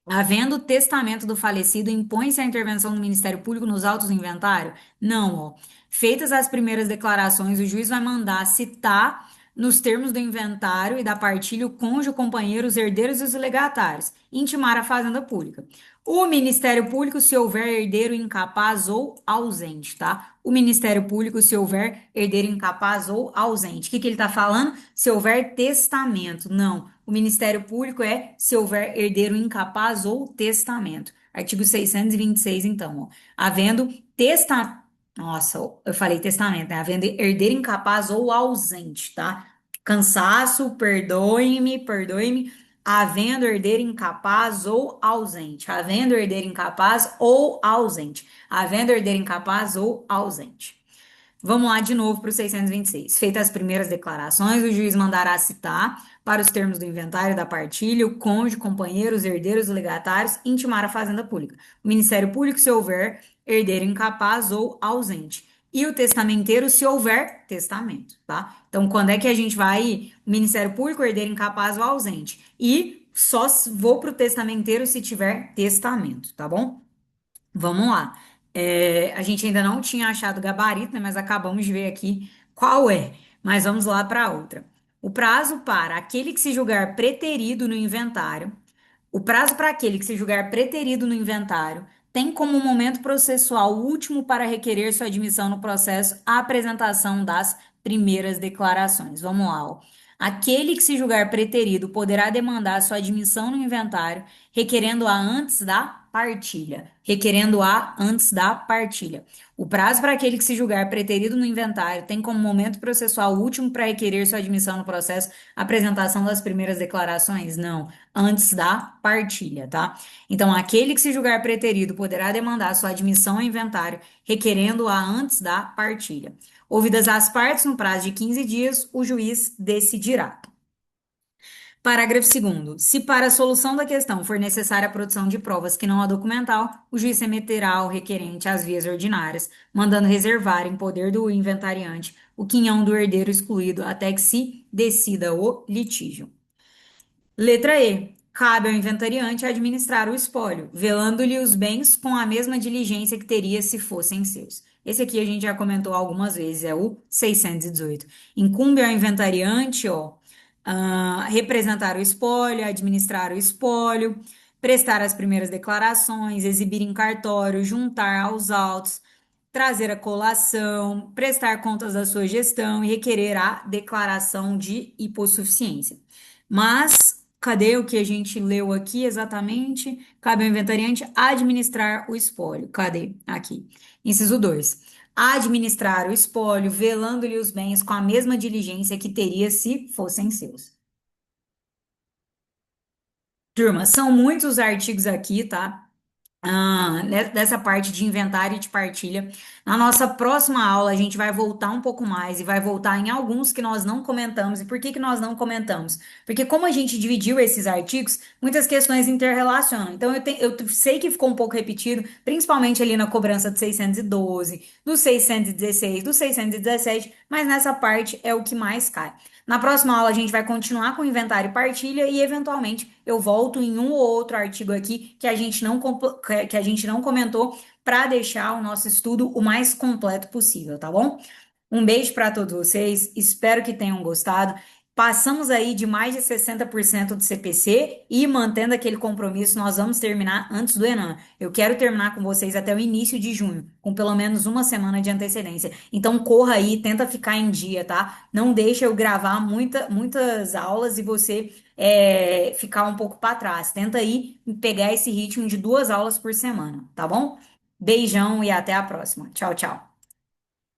Havendo testamento do falecido, impõe-se a intervenção do Ministério Público nos autos do inventário? Não, ó. Feitas as primeiras declarações, o juiz vai mandar citar nos termos do inventário e da partilha o cônjuge, o companheiro, os herdeiros e os legatários, e intimar a Fazenda Pública. O Ministério Público, se houver herdeiro incapaz ou ausente, tá? O Ministério Público, se houver herdeiro incapaz ou ausente. O que que ele está falando? Se houver testamento. Não. O Ministério Público é se houver herdeiro incapaz ou testamento. Artigo 626, então, ó. Havendo testamento. Nossa, eu falei testamento, né? Havendo herdeiro incapaz ou ausente, tá? Cansaço, perdoe-me, perdoe-me. Havendo herdeiro incapaz ou ausente. Havendo herdeiro incapaz ou ausente. Havendo herdeiro incapaz ou ausente. Vamos lá de novo para o 626. Feitas as primeiras declarações, o juiz mandará citar, para os termos do inventário da partilha, o cônjuge, companheiros, herdeiros, legatários, intimar a Fazenda Pública. O Ministério Público, se houver herdeiro incapaz ou ausente. E o testamenteiro, se houver testamento, tá? Então, quando é que a gente vai? O Ministério Público, herdeiro incapaz ou ausente. E só vou para o testamenteiro se tiver testamento, tá bom? Vamos lá. A gente ainda não tinha achado o gabarito, né? Mas acabamos de ver aqui qual é. Mas vamos lá para outra. O prazo para aquele que se julgar preterido no inventário. O prazo para aquele que se julgar preterido no inventário tem como momento processual último para requerer sua admissão no processo a apresentação das primeiras declarações. Vamos lá, ó. Aquele que se julgar preterido poderá demandar sua admissão no inventário, requerendo-a antes da partilha. Requerendo-a antes da partilha. O prazo para aquele que se julgar preterido no inventário tem como momento processual último para requerer sua admissão no processo a apresentação das primeiras declarações? Não, antes da partilha, tá? Então, aquele que se julgar preterido poderá demandar sua admissão ao inventário, requerendo-a antes da partilha. Ouvidas as partes, no prazo de 15 dias, o juiz decidirá. Parágrafo segundo. Se para a solução da questão for necessária a produção de provas que não há documental, o juiz remeterá ao requerente às vias ordinárias, mandando reservar em poder do inventariante o quinhão do herdeiro excluído até que se decida o litígio. Letra E. Cabe ao inventariante administrar o espólio, velando-lhe os bens com a mesma diligência que teria se fossem seus. Esse aqui a gente já comentou algumas vezes, é o 618. Incumbe ao inventariante, ó, representar o espólio, administrar o espólio, prestar as primeiras declarações, exibir em cartório, juntar aos autos, trazer a colação, prestar contas da sua gestão e requerer a declaração de hipossuficiência. Mas, cadê o que a gente leu aqui exatamente? Cabe ao inventariante administrar o espólio. Cadê? Aqui. Inciso 2. Administrar o espólio, velando-lhe os bens com a mesma diligência que teria se fossem seus. Turma, são muitos os artigos aqui, tá? Dessa parte de inventário e de partilha. Na nossa próxima aula, a gente vai voltar um pouco mais e vai voltar em alguns que nós não comentamos. E por que que nós não comentamos? Porque como a gente dividiu esses artigos, muitas questões interrelacionam. Então, eu sei que ficou um pouco repetido, principalmente ali na cobrança do 612, do 616, do 617, mas nessa parte é o que mais cai. Na próxima aula, a gente vai continuar com inventário e partilha e, eventualmente, eu volto em um ou outro artigo aqui que a gente não, que a gente não comentou para deixar o nosso estudo o mais completo possível, tá bom? Um beijo para todos vocês, espero que tenham gostado. Passamos aí de mais de 60% do CPC e mantendo aquele compromisso, nós vamos terminar antes do Enem. Eu quero terminar com vocês até o início de junho, com pelo menos uma semana de antecedência. Então corra aí, tenta ficar em dia, tá? Não deixa eu gravar muitas aulas e você ficar um pouco para trás. Tenta aí pegar esse ritmo de 2 aulas por semana, tá bom? Beijão e até a próxima. Tchau, tchau.